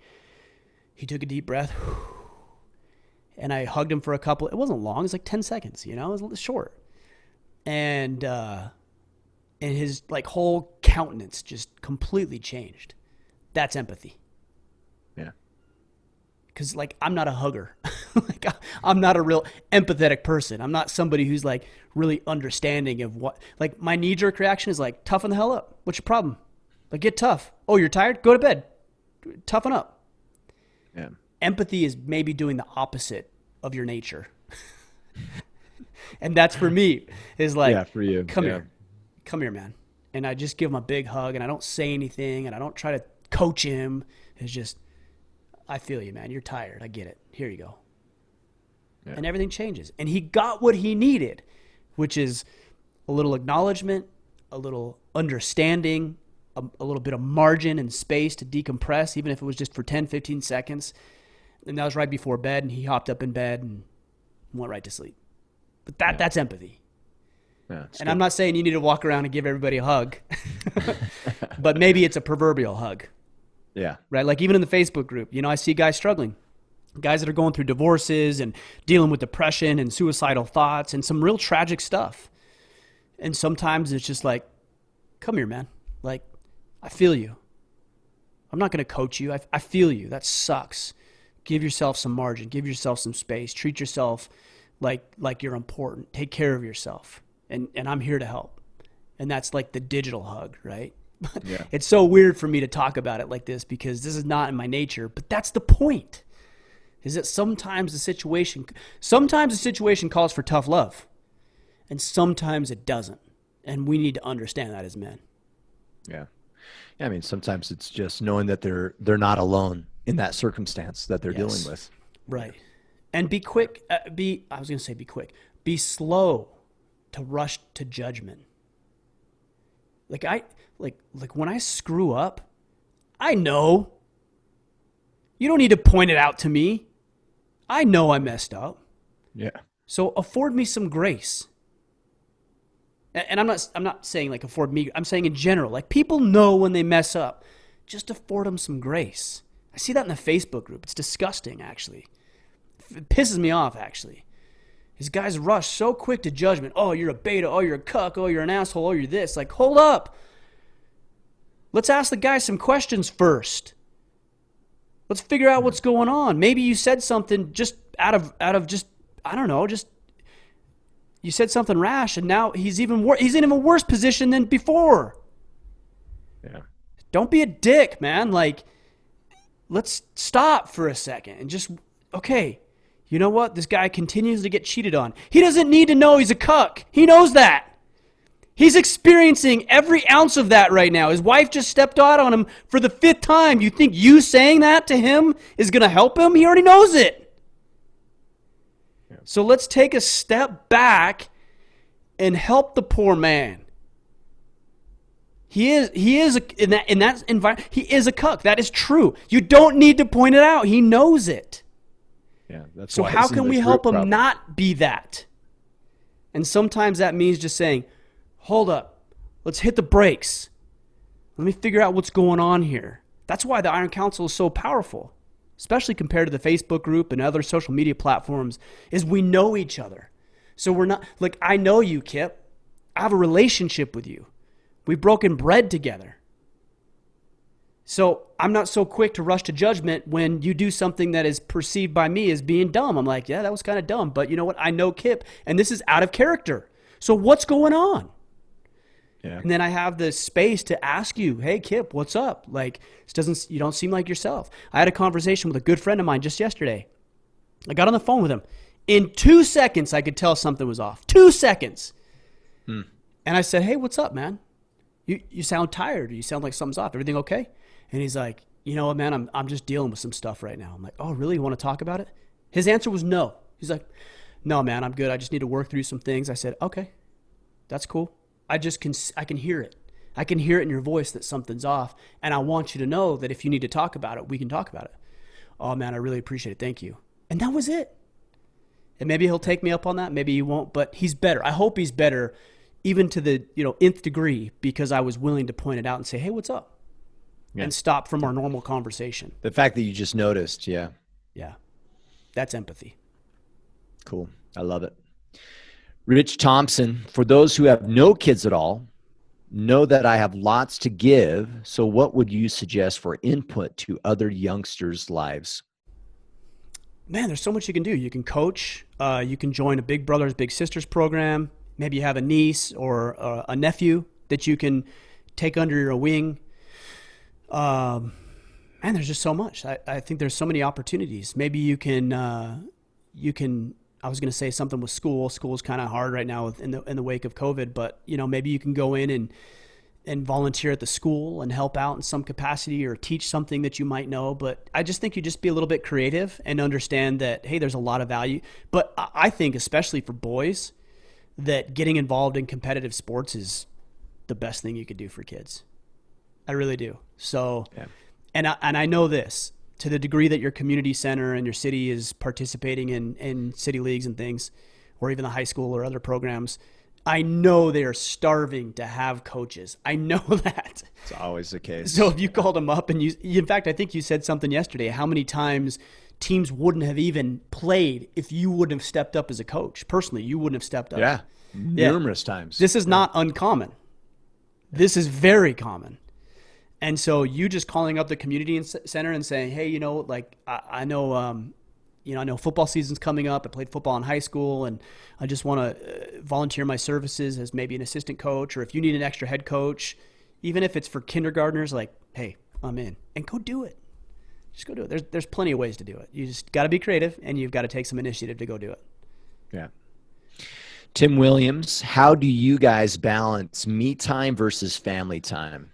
he took a deep breath. And I hugged him for a couple. It wasn't long. It was like 10 seconds, it was short. And his like whole countenance just completely changed. That's empathy. Yeah. Because like I'm not a hugger. Like I'm not a real empathetic person. I'm not somebody who's like really understanding of what, like my knee-jerk reaction is like, toughen the hell up. What's your problem? Like get tough. Oh, you're tired? Go to bed. Toughen up. Yeah. Empathy is maybe doing the opposite of your nature. And that's for me is like, for you. Come here, man. And I just give him a big hug and I don't say anything and I don't try to coach him. It's just, I feel you, man. You're tired. I get it. Here you go. Yeah. And everything changes. And he got what he needed, which is a little acknowledgement, a little understanding, a little bit of margin and space to decompress, even if it was just for 10, 15 seconds. And that was right before bed, and he hopped up in bed and went right to sleep. But that's empathy. Yeah, and good. I'm not saying you need to walk around and give everybody a hug, but maybe it's a proverbial hug. Yeah. Right? Like even in the Facebook group, I see guys struggling, guys that are going through divorces and dealing with depression and suicidal thoughts and some real tragic stuff. And sometimes it's just like, come here, man. Like, I feel you. I'm not going to coach you. I feel you. That sucks. Give yourself some margin. Give yourself some space. Treat yourself like you're important. Take care of yourself. And I'm here to help. And that's like the digital hug, right? Yeah. It's so weird for me to talk about it like this because this is not in my nature, but that's the point. Is that sometimes the situation calls for tough love and sometimes it doesn't. And we need to understand that as men. Yeah. I mean, sometimes it's just knowing that they're not alone in that circumstance that they're dealing with. Right. And be quick. Be slow to rush to judgment. Like when I screw up, I know. You don't need to point it out to me. I know I messed up. Yeah. So afford me some grace. And I'm not saying like afford me. I'm saying in general, like people know when they mess up. Just afford them some grace. I see that in the Facebook group. It's disgusting, actually. It pisses me off, actually. These guys rush so quick to judgment. Oh, you're a beta. Oh, you're a cuck. Oh, you're an asshole. Oh, you're this. Like, hold up. Let's ask the guy some questions first. Let's figure out what's going on. Maybe you said something just out of just, I don't know, just you said something rash, and now he's in an even worse position than before. Yeah. Don't be a dick, man. Like, let's stop for a second and just, okay, you know what? This guy continues to get cheated on. He doesn't need to know he's a cuck. He knows that. He's experiencing every ounce of that right now. His wife just stepped out on him for the 5th time. You think you saying that to him is going to help him? He already knows it. Yeah. So let's take a step back and help the poor man. He is in that environment. He is a cuck. That is true. You don't need to point it out. He knows it. Yeah. That's so how can we help him not be that? And sometimes that means just saying, "Hold up, let's hit the brakes. Let me figure out what's going on here." That's why the Iron Council is so powerful, especially compared to the Facebook group and other social media platforms. Is we know each other, so we're not like I know you, Kip. I have a relationship with you. We've broken bread together. So I'm not so quick to rush to judgment when you do something that is perceived by me as being dumb. I'm like, yeah, that was kind of dumb. But you know what? I know Kip, and this is out of character. So what's going on? Yeah. And then I have the space to ask you, hey, Kip, what's up? Like, you don't seem like yourself. I had a conversation with a good friend of mine just yesterday. I got on the phone with him. In 2 seconds, I could tell something was off. 2 seconds. And I said, hey, what's up, man? You sound tired. You sound like something's off. Everything okay? And he's like, you know what, man, I'm just dealing with some stuff right now. I'm like, oh, really? You want to talk about it? His answer was no. He's like, no, man, I'm good. I just need to work through some things. I said, okay, that's cool. I can hear it. I can hear it in your voice that something's off. And I want you to know that if you need to talk about it, we can talk about it. Oh, man, I really appreciate it. Thank you. And that was it. And maybe he'll take me up on that. Maybe he won't, but he's better. I hope he's better, even to the nth degree, because I was willing to point it out and say, hey, what's up? Yeah. And stop from our normal conversation. The fact that you just noticed, yeah. Yeah. That's empathy. Cool. I love it. Rich Thompson, for those who have no kids at all, know that I have lots to give. So what would you suggest for input to other youngsters' lives? Man, there's so much you can do. You can coach. You can join a Big Brothers Big Sisters program. Maybe you have a niece or a nephew that you can take under your wing. Man, there's just so much. I think there's so many opportunities. Maybe you can, I was going to say something with school. School's kind of hard right now in the wake of COVID, but maybe you can go in and volunteer at the school and help out in some capacity or teach something that you might know. But I just think you just be a little bit creative and understand that, hey, there's a lot of value. But I think especially for boys that getting involved in competitive sports is the best thing you could do for kids. I really do. So, yeah. And I know this, to the degree that your community center and your city is participating in city leagues and things, or even the high school or other programs, I know they are starving to have coaches. I know that. It's always the case. So if you called them up and in fact, I think you said something yesterday, how many times teams wouldn't have even played if you wouldn't have stepped up as a coach. Personally, you wouldn't have stepped up. Yeah, numerous times. This is not uncommon. This is very common. And so you just calling up the community center and saying, hey, I know, I know football season's coming up. I played football in high school, and I just want to volunteer my services as maybe an assistant coach, or if you need an extra head coach, even if it's for kindergartners, like, hey, I'm in, and go do it. Just go do it. There's plenty of ways to do it. You just got to be creative, and you've got to take some initiative to go do it. Yeah. Tim Williams, how do you guys balance me time versus family time?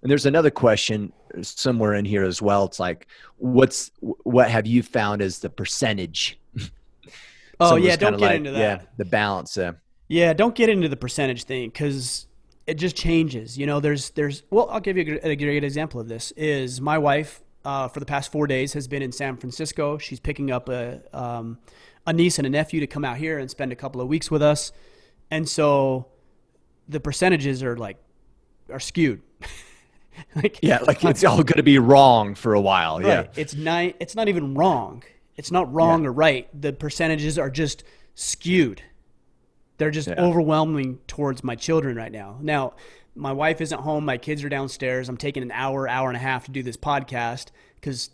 And there's another question somewhere in here as well. It's like, what have you found as the percentage? Oh yeah, don't get into that. Yeah, the balance. Yeah, don't get into the percentage thing because it just changes. Well, I'll give you a great example of this. Is my wife for the past 4 days has been in San Francisco. She's picking up a niece and a nephew to come out here and spend a couple of weeks with us, and so the percentages are skewed. It's all going to be wrong for a while. Right. Yeah. It's not even wrong. It's not wrong or right. The percentages are just skewed. They're just overwhelming towards my children right now. Now, my wife isn't home. My kids are downstairs. I'm taking an hour and a half to do this podcast because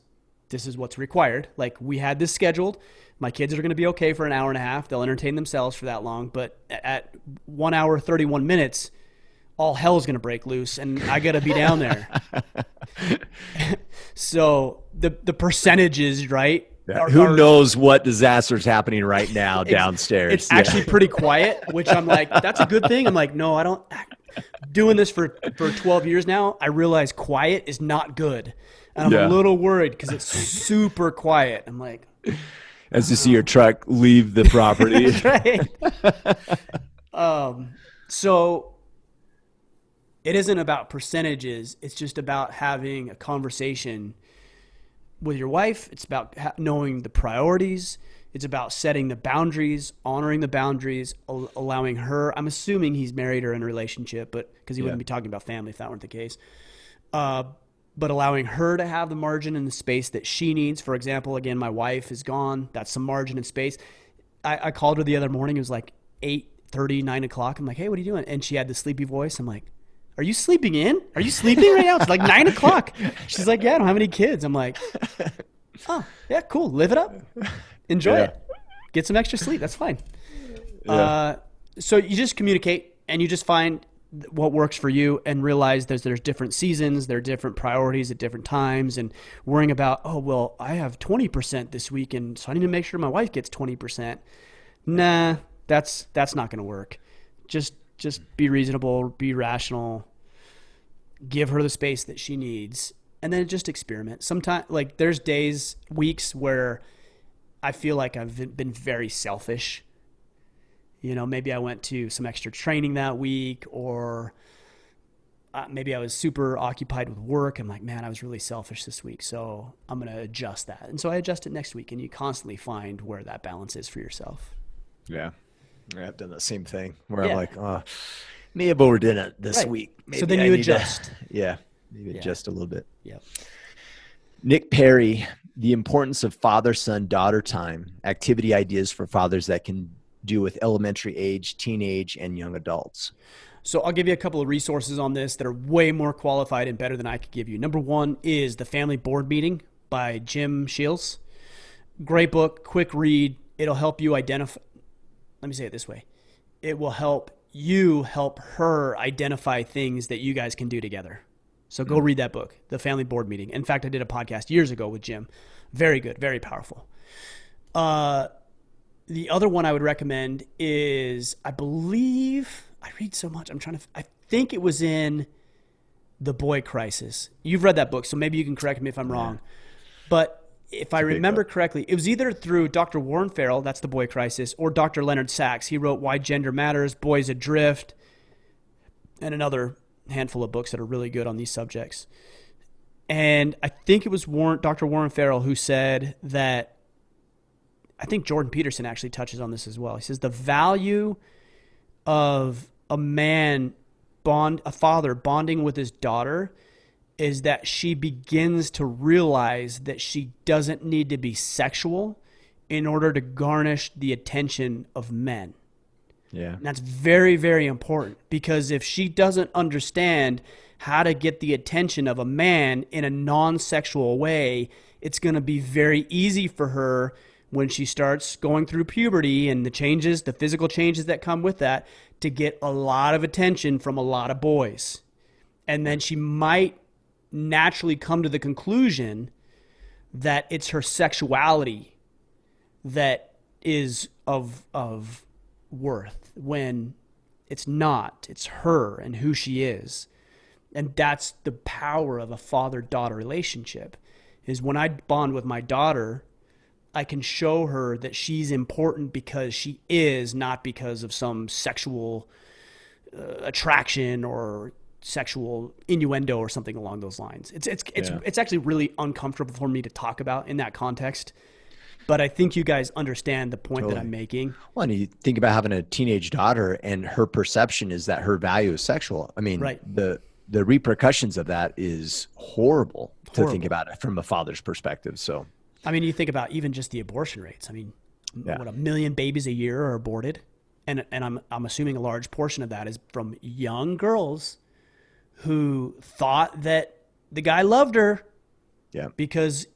this is what's required. Like, we had this scheduled. My kids are going to be okay for an hour and a half. They'll entertain themselves for that long. But at 1 hour, 31 minutes, all hell's going to break loose, and I got to be down there. So the percentages, right, Yeah. Who knows what disaster is happening right now downstairs? It's actually pretty quiet, which I'm like, that's a good thing. I'm like, no, I don't. Doing this for 12 years now, I realize quiet is not good. And I'm a little worried because it's super quiet. I'm like, as you see your truck leave the property. That's right. So it isn't about percentages. It's just about having a conversation with your wife. It's about knowing the priorities. It's about setting the boundaries, honoring the boundaries, allowing her. I'm assuming he's married or in a relationship, but because he wouldn't be talking about family if that weren't the case. But allowing her to have the margin and the space that she needs. For example, again, my wife is gone. That's some margin and space. I called her the other morning. It was like 8:30, 9 o'clock. I'm like, hey, what are you doing? And she had the sleepy voice. I'm like, are you sleeping in? Are you sleeping right now? It's like 9 o'clock. She's like, yeah, I don't have any kids. I'm like, oh, yeah, cool. Live it up. Enjoy it. Get some extra sleep. That's fine. So you just communicate and you just find what works for you and realize there's different seasons, there are different priorities at different times, and worrying about, oh, well, I have 20% this week, and so I need to make sure my wife gets 20%. Nah, that's not going to work. Just be reasonable, be rational, give her the space that she needs, and then just experiment. Sometimes, like, there's days, weeks where I feel like I've been very selfish. You know, maybe I went to some extra training that week, or maybe I was super occupied with work. I'm like, man, I was really selfish this week, so I'm going to adjust that. And so I adjust it next week, and you constantly find where that balance is for yourself. Yeah. I've done the same thing where I'm like, oh, may have overdone it this week. Maybe so then you adjust. Maybe adjust a little bit. Yep. Nick Perry, the importance of father, son, daughter time, activity ideas for fathers that can do with elementary age, teenage, and young adults. So I'll give you a couple of resources on this that are way more qualified and better than I could give you. Number one is The Family Board Meeting by Jim Shields. Great book, quick read. It'll help you identify. Let me say it this way. It will help you help her identify things that you guys can do together. So go read that book, The Family Board Meeting. In fact, I did a podcast years ago with Jim. Very good, very powerful. The other one I would recommend is, I believe, I read so much. I think it was in The Boy Crisis. You've read that book, so maybe you can correct me if I'm wrong. But if I remember correctly, it was either through Dr. Warren Farrell, that's The Boy Crisis, or Dr. Leonard Sachs. He wrote Why Gender Matters, Boys Adrift, and another handful of books that are really good on these subjects. And I think it was Dr. Warren Farrell who said that, I think Jordan Peterson actually touches on this as well. He says the value of a father bonding with his daughter is that she begins to realize that she doesn't need to be sexual in order to garnish the attention of men. Yeah. And that's very, very important, because if she doesn't understand how to get the attention of a man in a non-sexual way, it's going to be very easy for her when she starts going through puberty and the physical changes that come with that, to get a lot of attention from a lot of boys. And then she might naturally come to the conclusion that it's her sexuality that is of worth, when it's not. It's her and who she is. And that's the power of a father-daughter relationship, is when I bond with my daughter, I can show her that she's important because she is, not because of some sexual attraction or sexual innuendo or something along those lines. It's actually really uncomfortable for me to talk about in that context, but I think you guys understand the point that I'm making. Well, and you think about having a teenage daughter and her perception is that her value is sexual. I mean, the repercussions of that is horrible to think about it from a father's perspective. So, I mean, you think about even just the abortion rates. I mean, what, 1 million babies a year are aborted, and I'm assuming a large portion of that is from young girls who thought that the guy loved her, because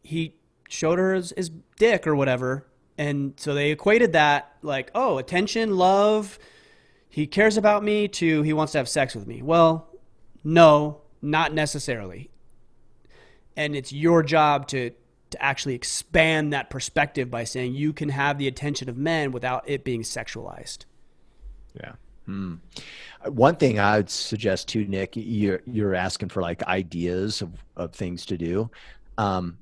he showed her his dick or whatever, and so they equated that like, oh, attention, love, he cares about me, to he wants to have sex with me. Well, no, not necessarily. And it's your job to to actually expand that perspective by saying you can have the attention of men without it being sexualized. Yeah. One thing I would suggest too, Nick, you're asking for like ideas of things to do.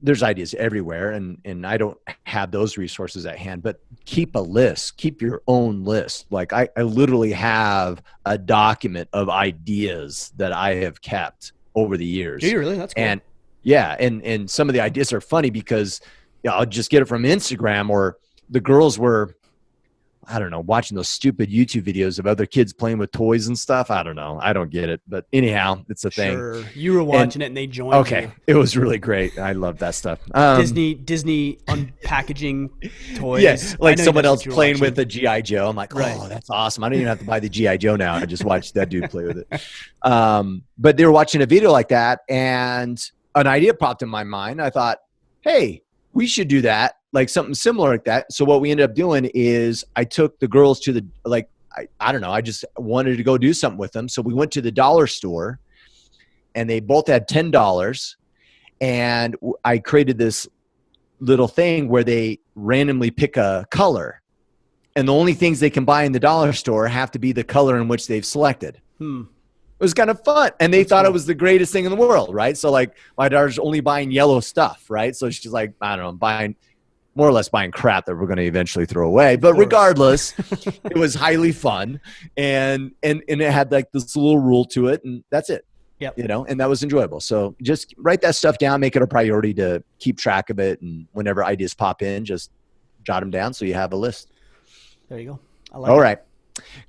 There's ideas everywhere, and I don't have those resources at hand, but keep a list, keep your own list. Like I literally have a document of ideas that I have kept over the years. Do you really? That's cool. And yeah. And some of the ideas are funny because I'll just get it from Instagram, or the girls were, I don't know, watching those stupid YouTube videos of other kids playing with toys and stuff. I don't know. I don't get it. But anyhow, it's a thing. Sure. You were watching it and they joined okay. you. It was really great. I love that stuff. Disney unpackaging toys. Yes. Like someone else playing watching. with a G.I. Joe. I'm like, oh, that's awesome. I don't even have to buy the G.I. Joe now. I just watched that dude play with it. But they were watching a video like that, and an idea popped in my mind. I thought, hey, we should do that. Like something similar like that. So what we ended up doing is I took the girls to the, like, I don't know. I just wanted to go do something with them. So we went to the dollar store, and they both had $10. And I created this little thing where they randomly pick a color, and the only things they can buy in the dollar store have to be the color in which they've selected. It was kind of fun. And they thought it was the greatest thing in the world, right? So like my daughter's only buying yellow stuff, right? So she's like, I don't know, buying more or less buying crap that we're going to eventually throw away. But regardless, it was highly fun. And it had like this little rule to it, and that's it. Yep. You know, and that was enjoyable. So just write that stuff down, make it a priority to keep track of it. And whenever ideas pop in, just jot them down so you have a list. There you go. I like All it. right.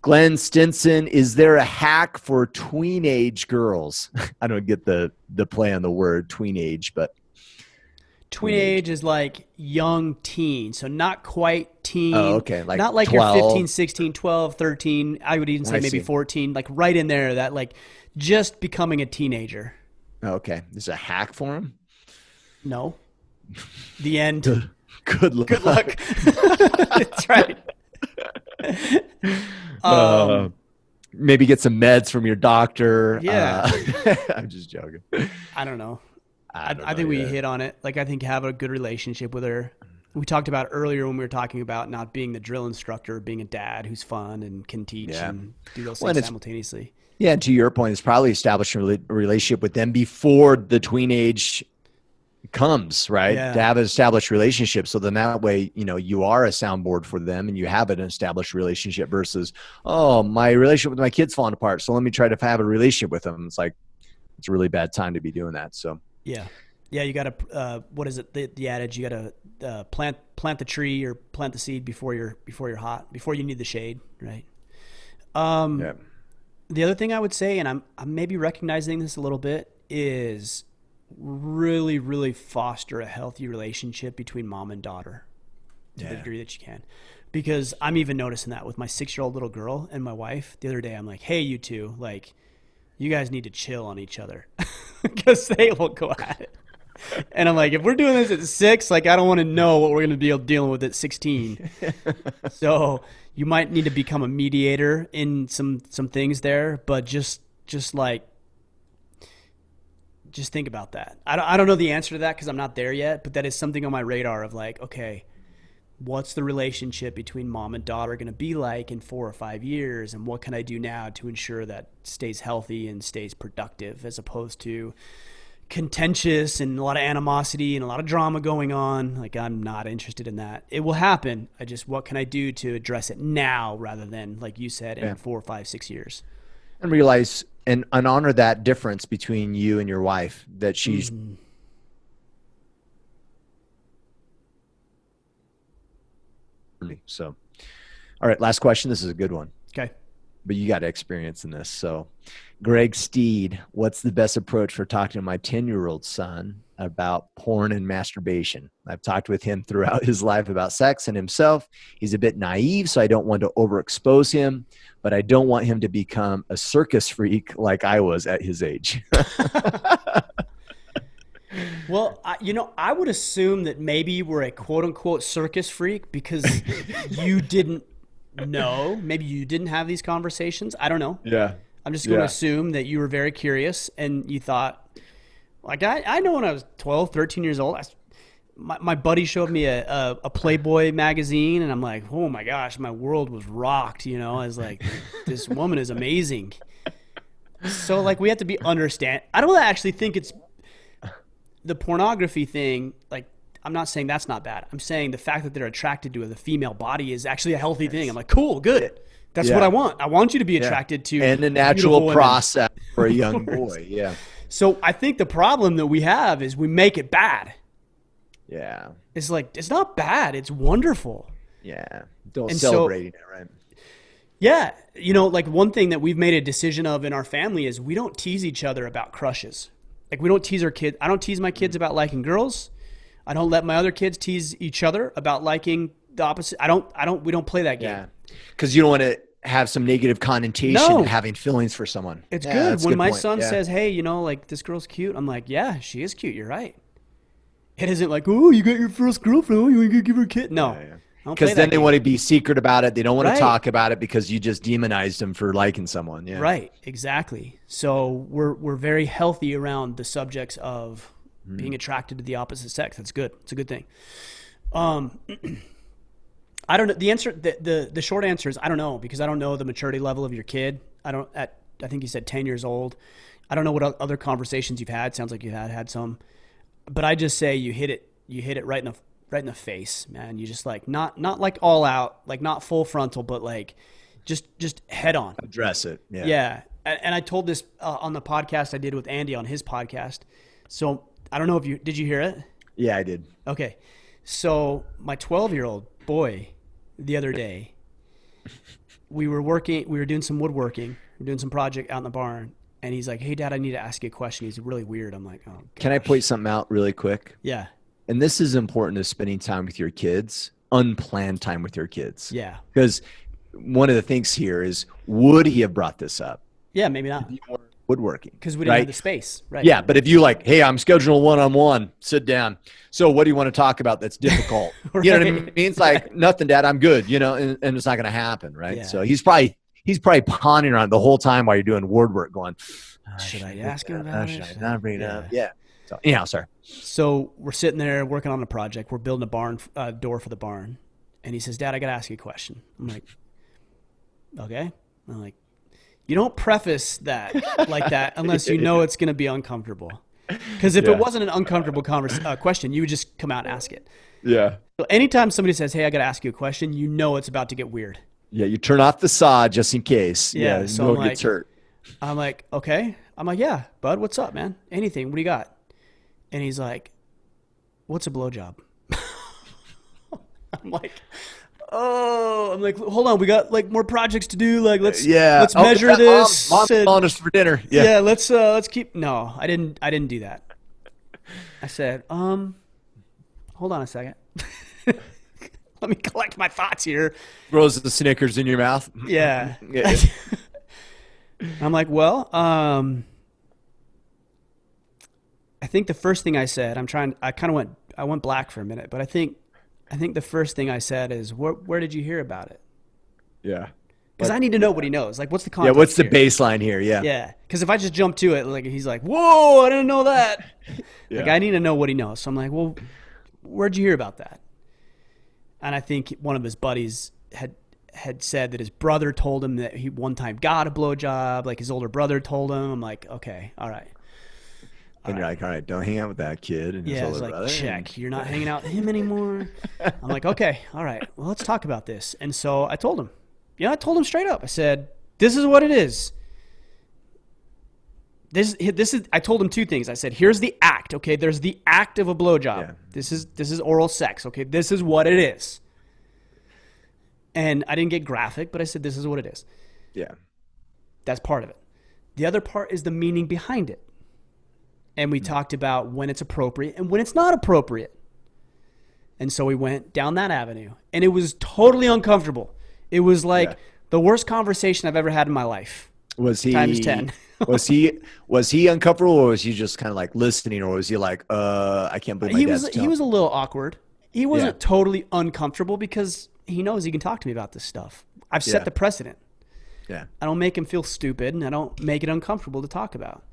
Glenn Stinson, is there a hack for tween-age girls? I don't get the play on the word tween-age, but tween-age is like young teen, so not quite teen. Oh, okay. Like not like 12. you're 15, 16, 12, 13. I would even say maybe 14, like right in there, that like just becoming a teenager. Okay. Is a hack for him? No. The end. Good luck. Good luck. That's right. Maybe get some meds from your doctor. Yeah. I'm just joking. I don't know. I think we hit on it. Like, I think have a good relationship with her. We talked about earlier when we were talking about not being the drill instructor, being a dad who's fun and can teach and do those things simultaneously. Yeah, and to your point, it's probably establishing a relationship with them before the tween age comes, right? Yeah. To have an established relationship. So then that way, you know, you are a soundboard for them and you have an established relationship versus, oh, my relationship with my kid's falling apart, so let me try to have a relationship with them. It's like, it's a really bad time to be doing that. So yeah, you got to what is it? The adage, you got to plant the tree or plant the seed before you're hot, before you need the shade, right? yeah. The other thing I would say, and I'm maybe recognizing this a little bit, is really, really foster a healthy relationship between mom and daughter to the degree that you can. Because I'm even noticing that with my 6-year-old little girl and my wife. The other day, I'm like, hey, you two, like, you guys need to chill on each other because they will go at it. And I'm like, if we're doing this at 6, like, I don't want to know what we're going to be dealing with at 16. So you might need to become a mediator in some things there, but just think about that. I don't know the answer to that because I'm not there yet, but that is something on my radar of like, okay, what's the relationship between mom and daughter going to be like in 4 or 5 years? And what can I do now to ensure that stays healthy and stays productive, as opposed to contentious and a lot of animosity and a lot of drama going on? Like, I'm not interested in that. It will happen. What can I do to address it now rather than, like you said, in 4, 5, 6 years? And realize and honor that difference between you and your wife, that she's so. All right, last question. This is a good one. Okay. But you got experience in this. So Greg Steed, what's the best approach for talking to my 10-year-old son about porn and masturbation? I've talked with him throughout his life about sex and himself. He's a bit naive, so I don't want to overexpose him, but I don't want him to become a circus freak like I was at his age. Well, I would assume that maybe you were a quote-unquote circus freak because you didn't know. Maybe you didn't have these conversations. I don't know. Yeah. I'm just going to assume that you were very curious and you thought, like, I know when I was 12, 13 years old, my buddy showed me a Playboy magazine, and I'm like, oh my gosh, my world was rocked. You know, I was like, this woman is amazing. So like we have to be understand. I don't actually think it's the pornography thing. Like I'm not saying that's not bad. I'm saying the fact that they're attracted to the female body is actually a healthy thing. I'm like, cool, good. That's what I want. I want you to be attracted to and a natural process for a young boy. Yeah. So I think the problem that we have is we make it bad. Yeah. It's like, it's not bad. It's wonderful. Yeah. Don't celebrating it, right? Yeah. You know, like one thing that we've made a decision of in our family is we don't tease each other about crushes. Like we don't tease our kids. I don't tease my kids about liking girls. I don't let my other kids tease each other about liking the opposite. We don't play that game. Yeah. Because you don't want to have some negative connotation having feelings for someone. It's good. When my son says, hey, you know, like this girl's cute. I'm like, yeah, she is cute. You're right. It isn't like, oh, you got your first girlfriend. You want to give her a kid? No. Because then they want to be secret about it. They don't want to talk about it because you just demonized them for liking someone. Yeah. Right. Exactly. So we're very healthy around the subjects of being attracted to the opposite sex. That's good. It's a good thing. I don't know the answer. The short answer is I don't know, because I don't know the maturity level of your kid. I think you said 10 years old. I don't know what other conversations you've had. Sounds like you had some, but I just say you hit it right in the face, man. You just like not like all out, like not full frontal, but like just head on. Address it. Yeah. Yeah. And I told this on the podcast I did with Andy on his podcast. So I don't know if did you hear it? Yeah, I did. Okay. So my 12-year-old boy, the other day, we were doing some woodworking. We were doing some project out in the barn. And he's like, hey, Dad, I need to ask you a question. He's really weird. I'm like, oh, gosh. Can I point something out really quick? Yeah. And this is important to spending time with your kids, unplanned time with your kids. Yeah. Because one of the things here is, would he have brought this up? Yeah, maybe not. Woodworking. Because we didn't have the space. Right. Yeah, but if you like, hey, I'm scheduling one-on-one, sit down. So what do you want to talk about that's difficult? Right. You know what I mean? It's like, nothing, Dad, I'm good, you know, and it's not going to happen, right? Yeah. So he's probably pondering on it the whole time while you're doing word work going, should I ask him about it? Should I not bring it up? Yeah. So anyhow, sorry. So we're sitting there working on the project. We're building a barn door for the barn. And he says, Dad, I got to ask you a question. I'm like, okay. I'm like, you don't preface that like that unless you know it's going to be uncomfortable. Because if it wasn't an uncomfortable question, you would just come out and ask it. Yeah. So anytime somebody says, hey, I got to ask you a question, you know it's about to get weird. Yeah, you turn off the saw just in case. Yeah, so no one gets hurt. I'm like, okay. I'm like, yeah, bud, what's up, man? Anything. What do you got? And he's like, what's a blowjob? I'm like, hold on, we got like more projects to do. Like, let's measure this. Mom's calling us for dinner. Yeah, let's keep. No, I didn't do that. I said, hold on a second. Let me collect my thoughts here. Throws the Snickers in your mouth. Yeah. I'm like, well, I think the first thing I said, I went black for a minute, but I think the first thing I said is, where did you hear about it? Yeah. Because I need to know what he knows. Like, what's the context? Yeah, what's the here? baseline here? Yeah. Yeah. Because if I just jump to it, like he's like, whoa, I didn't know that. Like, I need to know what he knows. So I'm like, well, where'd you hear about that? And I think one of his buddies had said that his brother told him that he one time got a blowjob. Like his older brother told him. I'm like, okay, all right. And you're like, all right, don't hang out with that kid and his older brother. Check. You're not hanging out with him anymore. I'm like, okay, all right. Well, let's talk about this. And so I told him. I told him straight up. I said, this is what it is. This is. I told him two things. I said, here's the act. Okay, there's the act of a blowjob. Yeah. This is oral sex. Okay, this is what it is. And I didn't get graphic, but I said, this is what it is. Yeah. That's part of it. The other part is the meaning behind it. And we talked about when it's appropriate and when it's not appropriate. And so we went down that avenue. And it was totally uncomfortable. It was like the worst conversation I've ever had in my life. Was he times 10? was he uncomfortable, or was he just kind of like listening, or was he like, I can't believe my dad's he was a little awkward. He wasn't totally uncomfortable because he knows he can talk to me about this stuff. I've set the precedent. Yeah. I don't make him feel stupid, and I don't make it uncomfortable to talk about.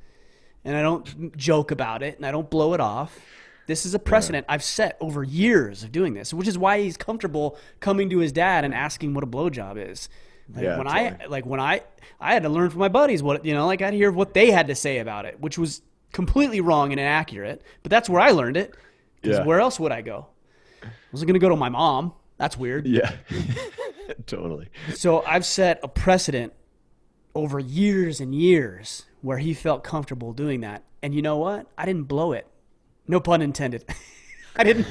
And I don't joke about it, and I don't blow it off. This is a precedent I've set over years of doing this, which is why he's comfortable coming to his dad and asking what a blowjob is. When I had to learn from my buddies what, I had to hear what they had to say about it, which was completely wrong and inaccurate, but that's where I learned it. Because where else would I go? I wasn't going to go to my mom. That's weird. Yeah, totally. So I've set a precedent over years and years where he felt comfortable doing that. And you know what? I didn't blow it. No pun intended. I didn't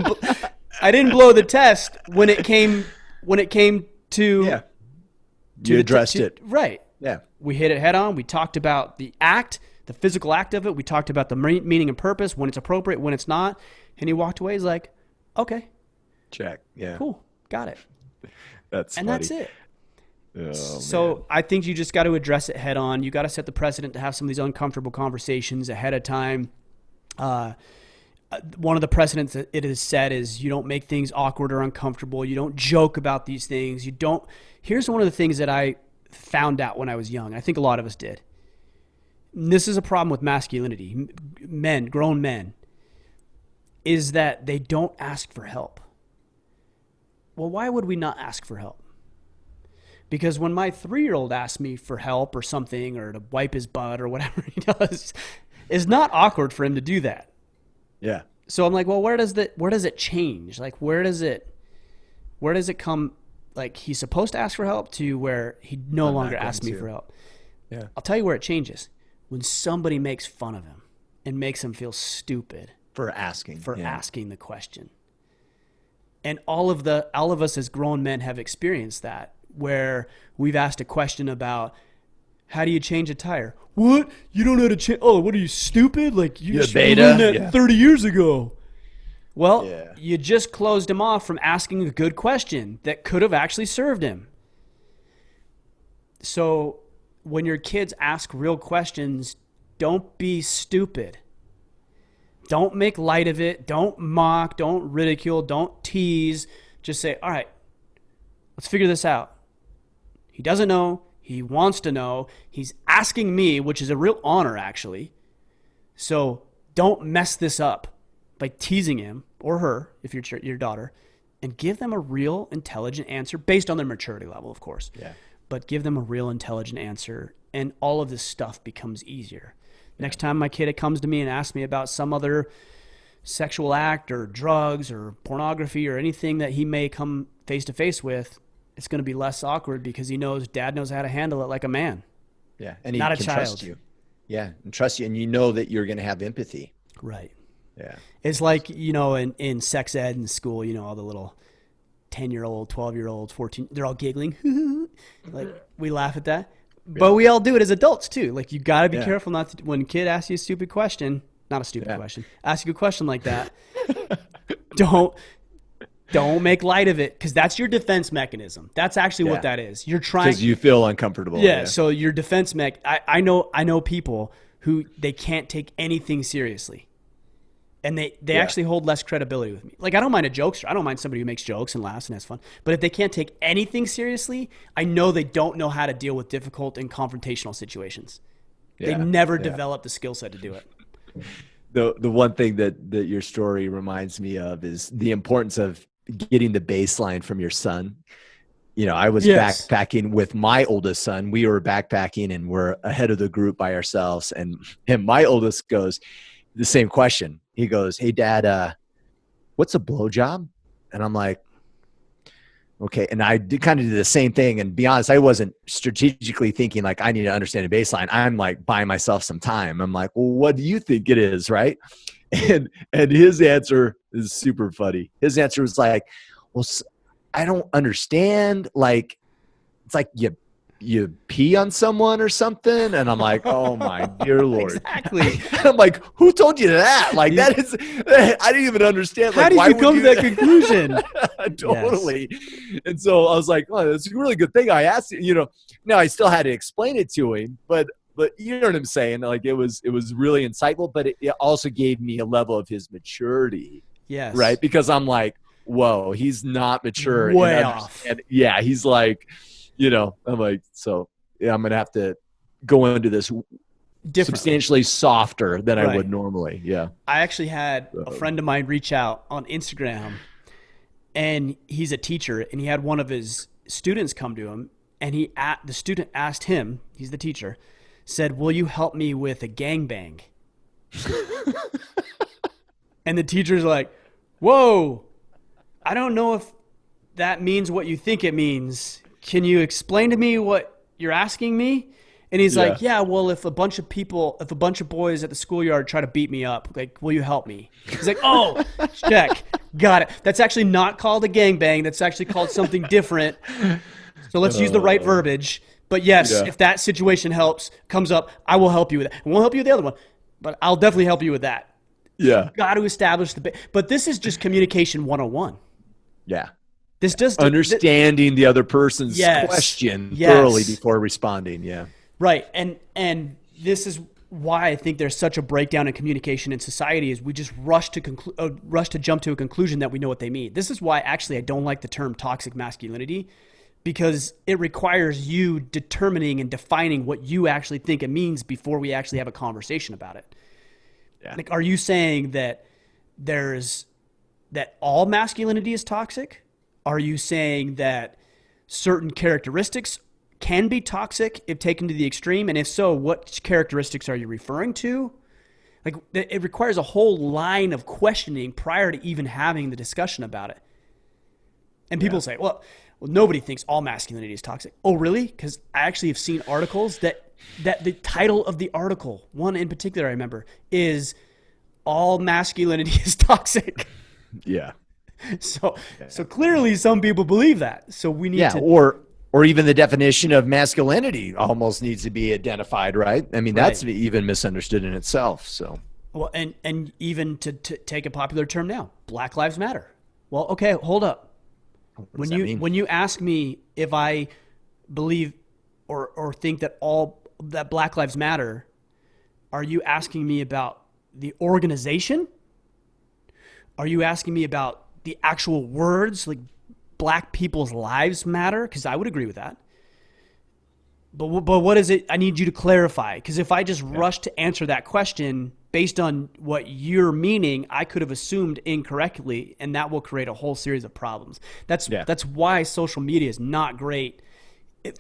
blow the test when it came to. Yeah. You addressed it. Right. Yeah. We hit it head on. We talked about the physical act of it. We talked about the meaning and purpose, when it's appropriate, when it's not. And he walked away. He's like, okay. Check. Yeah. Cool. Got it. That's it. Oh, So man. I think you just got to address it head on. You got to set the precedent to have some of these uncomfortable conversations ahead of time. One of the precedents that it has said is you don't make things awkward or uncomfortable. You don't joke about these things. Here's one of the things that I found out when I was young. I think a lot of us did. And this is a problem with masculinity. Men, grown men, is that they don't ask for help. Well, why would we not ask for help? Because when my 3-year-old asks me for help or something, or to wipe his butt or whatever he does, it's not awkward for him to do that. Yeah. So I'm like, well, where does it change? Like, where does it come? Like, he's supposed to ask for help to where he no longer asks me for help. Yeah. I'll tell you where it changes. When somebody makes fun of him and makes him feel stupid For asking the question. And all of us as grown men have experienced that, where we've asked a question about, how do you change a tire? What? You don't know how to change? Oh, what are you, stupid? Like, you learned that 30 years ago. Well, you just closed him off from asking a good question that could have actually served him. So when your kids ask real questions, don't be stupid. Don't make light of it. Don't mock. Don't ridicule. Don't tease. Just say, all right, let's figure this out. He doesn't know. He wants to know. He's asking me, which is a real honor, actually. So don't mess this up by teasing him or her, if you're your daughter, and give them a real intelligent answer based on their maturity level, of course. Yeah. But give them a real intelligent answer, and all of this stuff becomes easier. Next time my kid comes to me and asks me about some other sexual act or drugs or pornography or anything that he may come face to face with, it's going to be less awkward because he knows dad knows how to handle it like a man. Yeah. And he not can a child. trust you. Yeah. And trust you. And you know that you're going to have empathy. Right. Yeah. It's like, in sex ed in school, all the little 10-year-old, 12-year-old, 14, they're all giggling. Like, we laugh at that. But we all do it as adults too. Like, you got to be careful not to, when a kid asks you a stupid question, not a stupid question, ask you a question like that, don't make light of it, because that's your defense mechanism. That's actually what that is. You're trying, because you feel uncomfortable. Yeah. So your defense I know people who they can't take anything seriously. And they actually hold less credibility with me. Like, I don't mind a jokester. I don't mind somebody who makes jokes and laughs and has fun. But if they can't take anything seriously, I know they don't know how to deal with difficult and confrontational situations. They never developed the skill set to do it. The one thing that your story reminds me of is the importance of getting the baseline from your son. I was backpacking with my oldest son. We were backpacking and we're ahead of the group by ourselves. And my oldest goes, the same question. He goes, "Hey dad, what's a blowjob?" And I'm like, okay. And I kind of did the same thing. And to be honest, I wasn't strategically thinking like I need to understand a baseline. I'm like buying myself some time. I'm like, well, what do you think it is? Right. And his answer is super funny. His answer was like, well, I don't understand. Like, it's like you pee on someone or something. And I'm like, oh my dear Lord. Exactly. I'm like, who told you that? Like, that is, I didn't even understand. How like, did why you come to that conclusion? Totally. Yes. And so I was like, oh, that's a really good thing. I asked you, now I still had to explain it to him, but you know what I'm saying? Like, it was really insightful, but it also gave me a level of his maturity. Yes. Right. Because I'm like, whoa, he's not mature. Way off. And yeah. He's like, I'm like, so yeah, I'm going to have to go into this differently. substantially softer than I Right. would normally. Yeah. I actually had a friend of mine reach out on Instagram, and he's a teacher, and he had one of his students come to him, and the student asked him, he's the teacher, said, "Will you help me with a gangbang?" And the teacher's like, "Whoa, I don't know if that means what you think it means. Can you explain to me what you're asking me?" And he's like, "Yeah, well, if a bunch of boys at the schoolyard try to beat me up, like, will you help me?" He's like, "Oh, check. Got it. That's actually not called a gangbang. That's actually called something different. So let's use the right verbiage. But yes, if that situation comes up, I will help you with that. I won't help you with the other one, but I'll definitely help you with that." Yeah. Got to establish but this is just communication 101. Yeah. This does understanding the other person's question thoroughly before responding. Yeah. Right. And this is why I think there's such a breakdown in communication in society is we just rush to jump to a conclusion that we know what they mean. This is why actually I don't like the term toxic masculinity, because it requires you determining and defining what you actually think it means before we actually have a conversation about it. Yeah. Like, are you saying that that all masculinity is toxic? Are you saying that certain characteristics can be toxic if taken to the extreme? And if so, what characteristics are you referring to? Like, it requires a whole line of questioning prior to even having the discussion about it. And people say, well, nobody thinks all masculinity is toxic. Oh, really? Because I actually have seen articles that the title of the article, one in particular I remember, is "All Masculinity is Toxic." Yeah. So clearly some people believe that. So we need to... Or even the definition of masculinity almost needs to be identified, right? I mean, that's even misunderstood in itself. So, well, and even to take a popular term now, Black Lives Matter. Well, okay, hold up. When you ask me if I believe or think that that Black Lives Matter, are you asking me about the organization? Are you asking me about the actual words, like Black people's lives matter? Because I would agree with that. But what is it? I need you to clarify. Because if I just rush to answer that question based on what you're meaning, I could have assumed incorrectly, and that will create a whole series of problems. That's why social media is not great.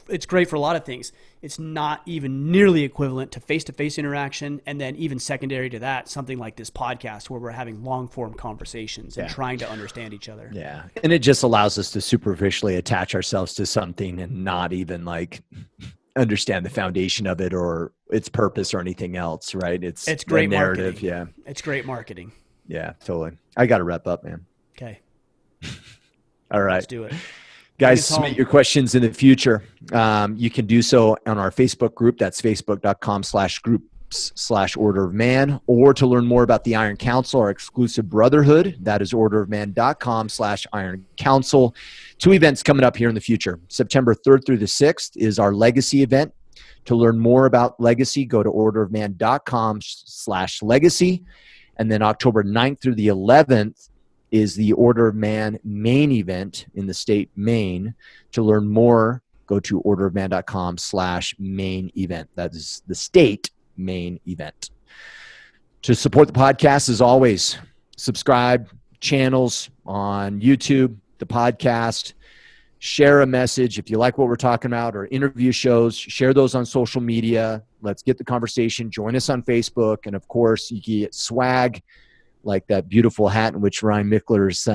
It's great for a lot of things. It's not even nearly equivalent to face-to-face interaction, and then even secondary to that, something like this podcast where we're having long-form conversations and trying to understand each other. Yeah, and it just allows us to superficially attach ourselves to something and not even like understand the foundation of it or its purpose or anything else, right? It's great narrative. Marketing. Yeah, it's great marketing. Yeah, totally. I got to wrap up, man. Okay. All right. Let's do it. Guys, submit your questions in the future. You can do so on our Facebook group. That's facebook.com/groups/Order of Man. Or to learn more about the Iron Council, our exclusive brotherhood, that is orderofman.com/Iron Council. 2 events coming up here in the future. September 3rd through the 6th is our Legacy event. To learn more about Legacy, go to orderofman.com/legacy. And then October 9th through the 11th is the Order of Man main event in the state Maine. To learn more, go to orderofman.com/main event. That is the state main event. To support the podcast, as always, subscribe channels on YouTube, the podcast, share a message. If you like what we're talking about or interview shows, share those on social media. Let's get the conversation. Join us on Facebook. And of course, you can get swag like that beautiful hat in which Ryan Mickler's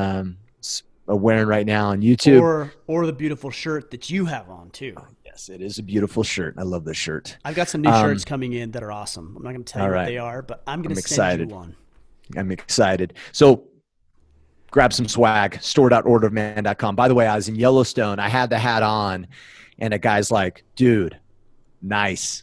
wearing right now on YouTube. Or the beautiful shirt that you have on too. Oh, yes, it is a beautiful shirt. I love this shirt. I've got some new shirts coming in that are awesome. I'm not going to tell you what they are, but I'm going to send you one. I'm excited. So grab some swag, store.orderofman.com. By the way, I was in Yellowstone. I had the hat on, and a guy's like, "Dude, nice."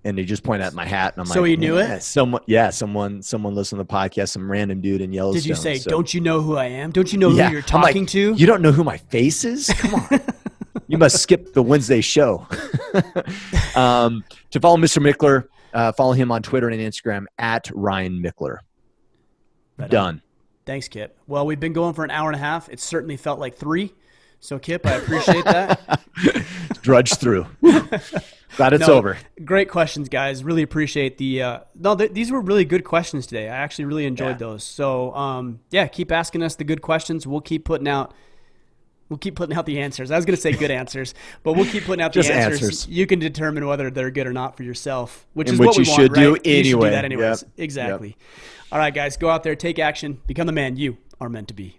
And he just pointed at my hat, and I'm like, "So he knew it?" Someone listened to the podcast. Some random dude in Yellowstone. Did you say, "Don't you know who I am? Don't you know who you're talking to?" You don't know who my face is? Come on, you must skip the Wednesday show. To follow Mr. Mickler, follow him on Twitter and Instagram at Ryan Mickler. Right Done. On. Thanks, Kip. Well, we've been going for an hour and a half. It certainly felt like 3. So, Kip, I appreciate that. Drudge through. Glad it's over. Great questions, guys. Really appreciate the. These were really good questions today. I actually really enjoyed those. So, keep asking us the good questions. We'll keep putting out the answers. I was going to say good answers, but we'll keep putting out the answers. You can determine whether they're good or not for yourself, which is what we want, right? You should do that anyways. Yep. Exactly. Yep. All right, guys, go out there, take action, become the man you are meant to be.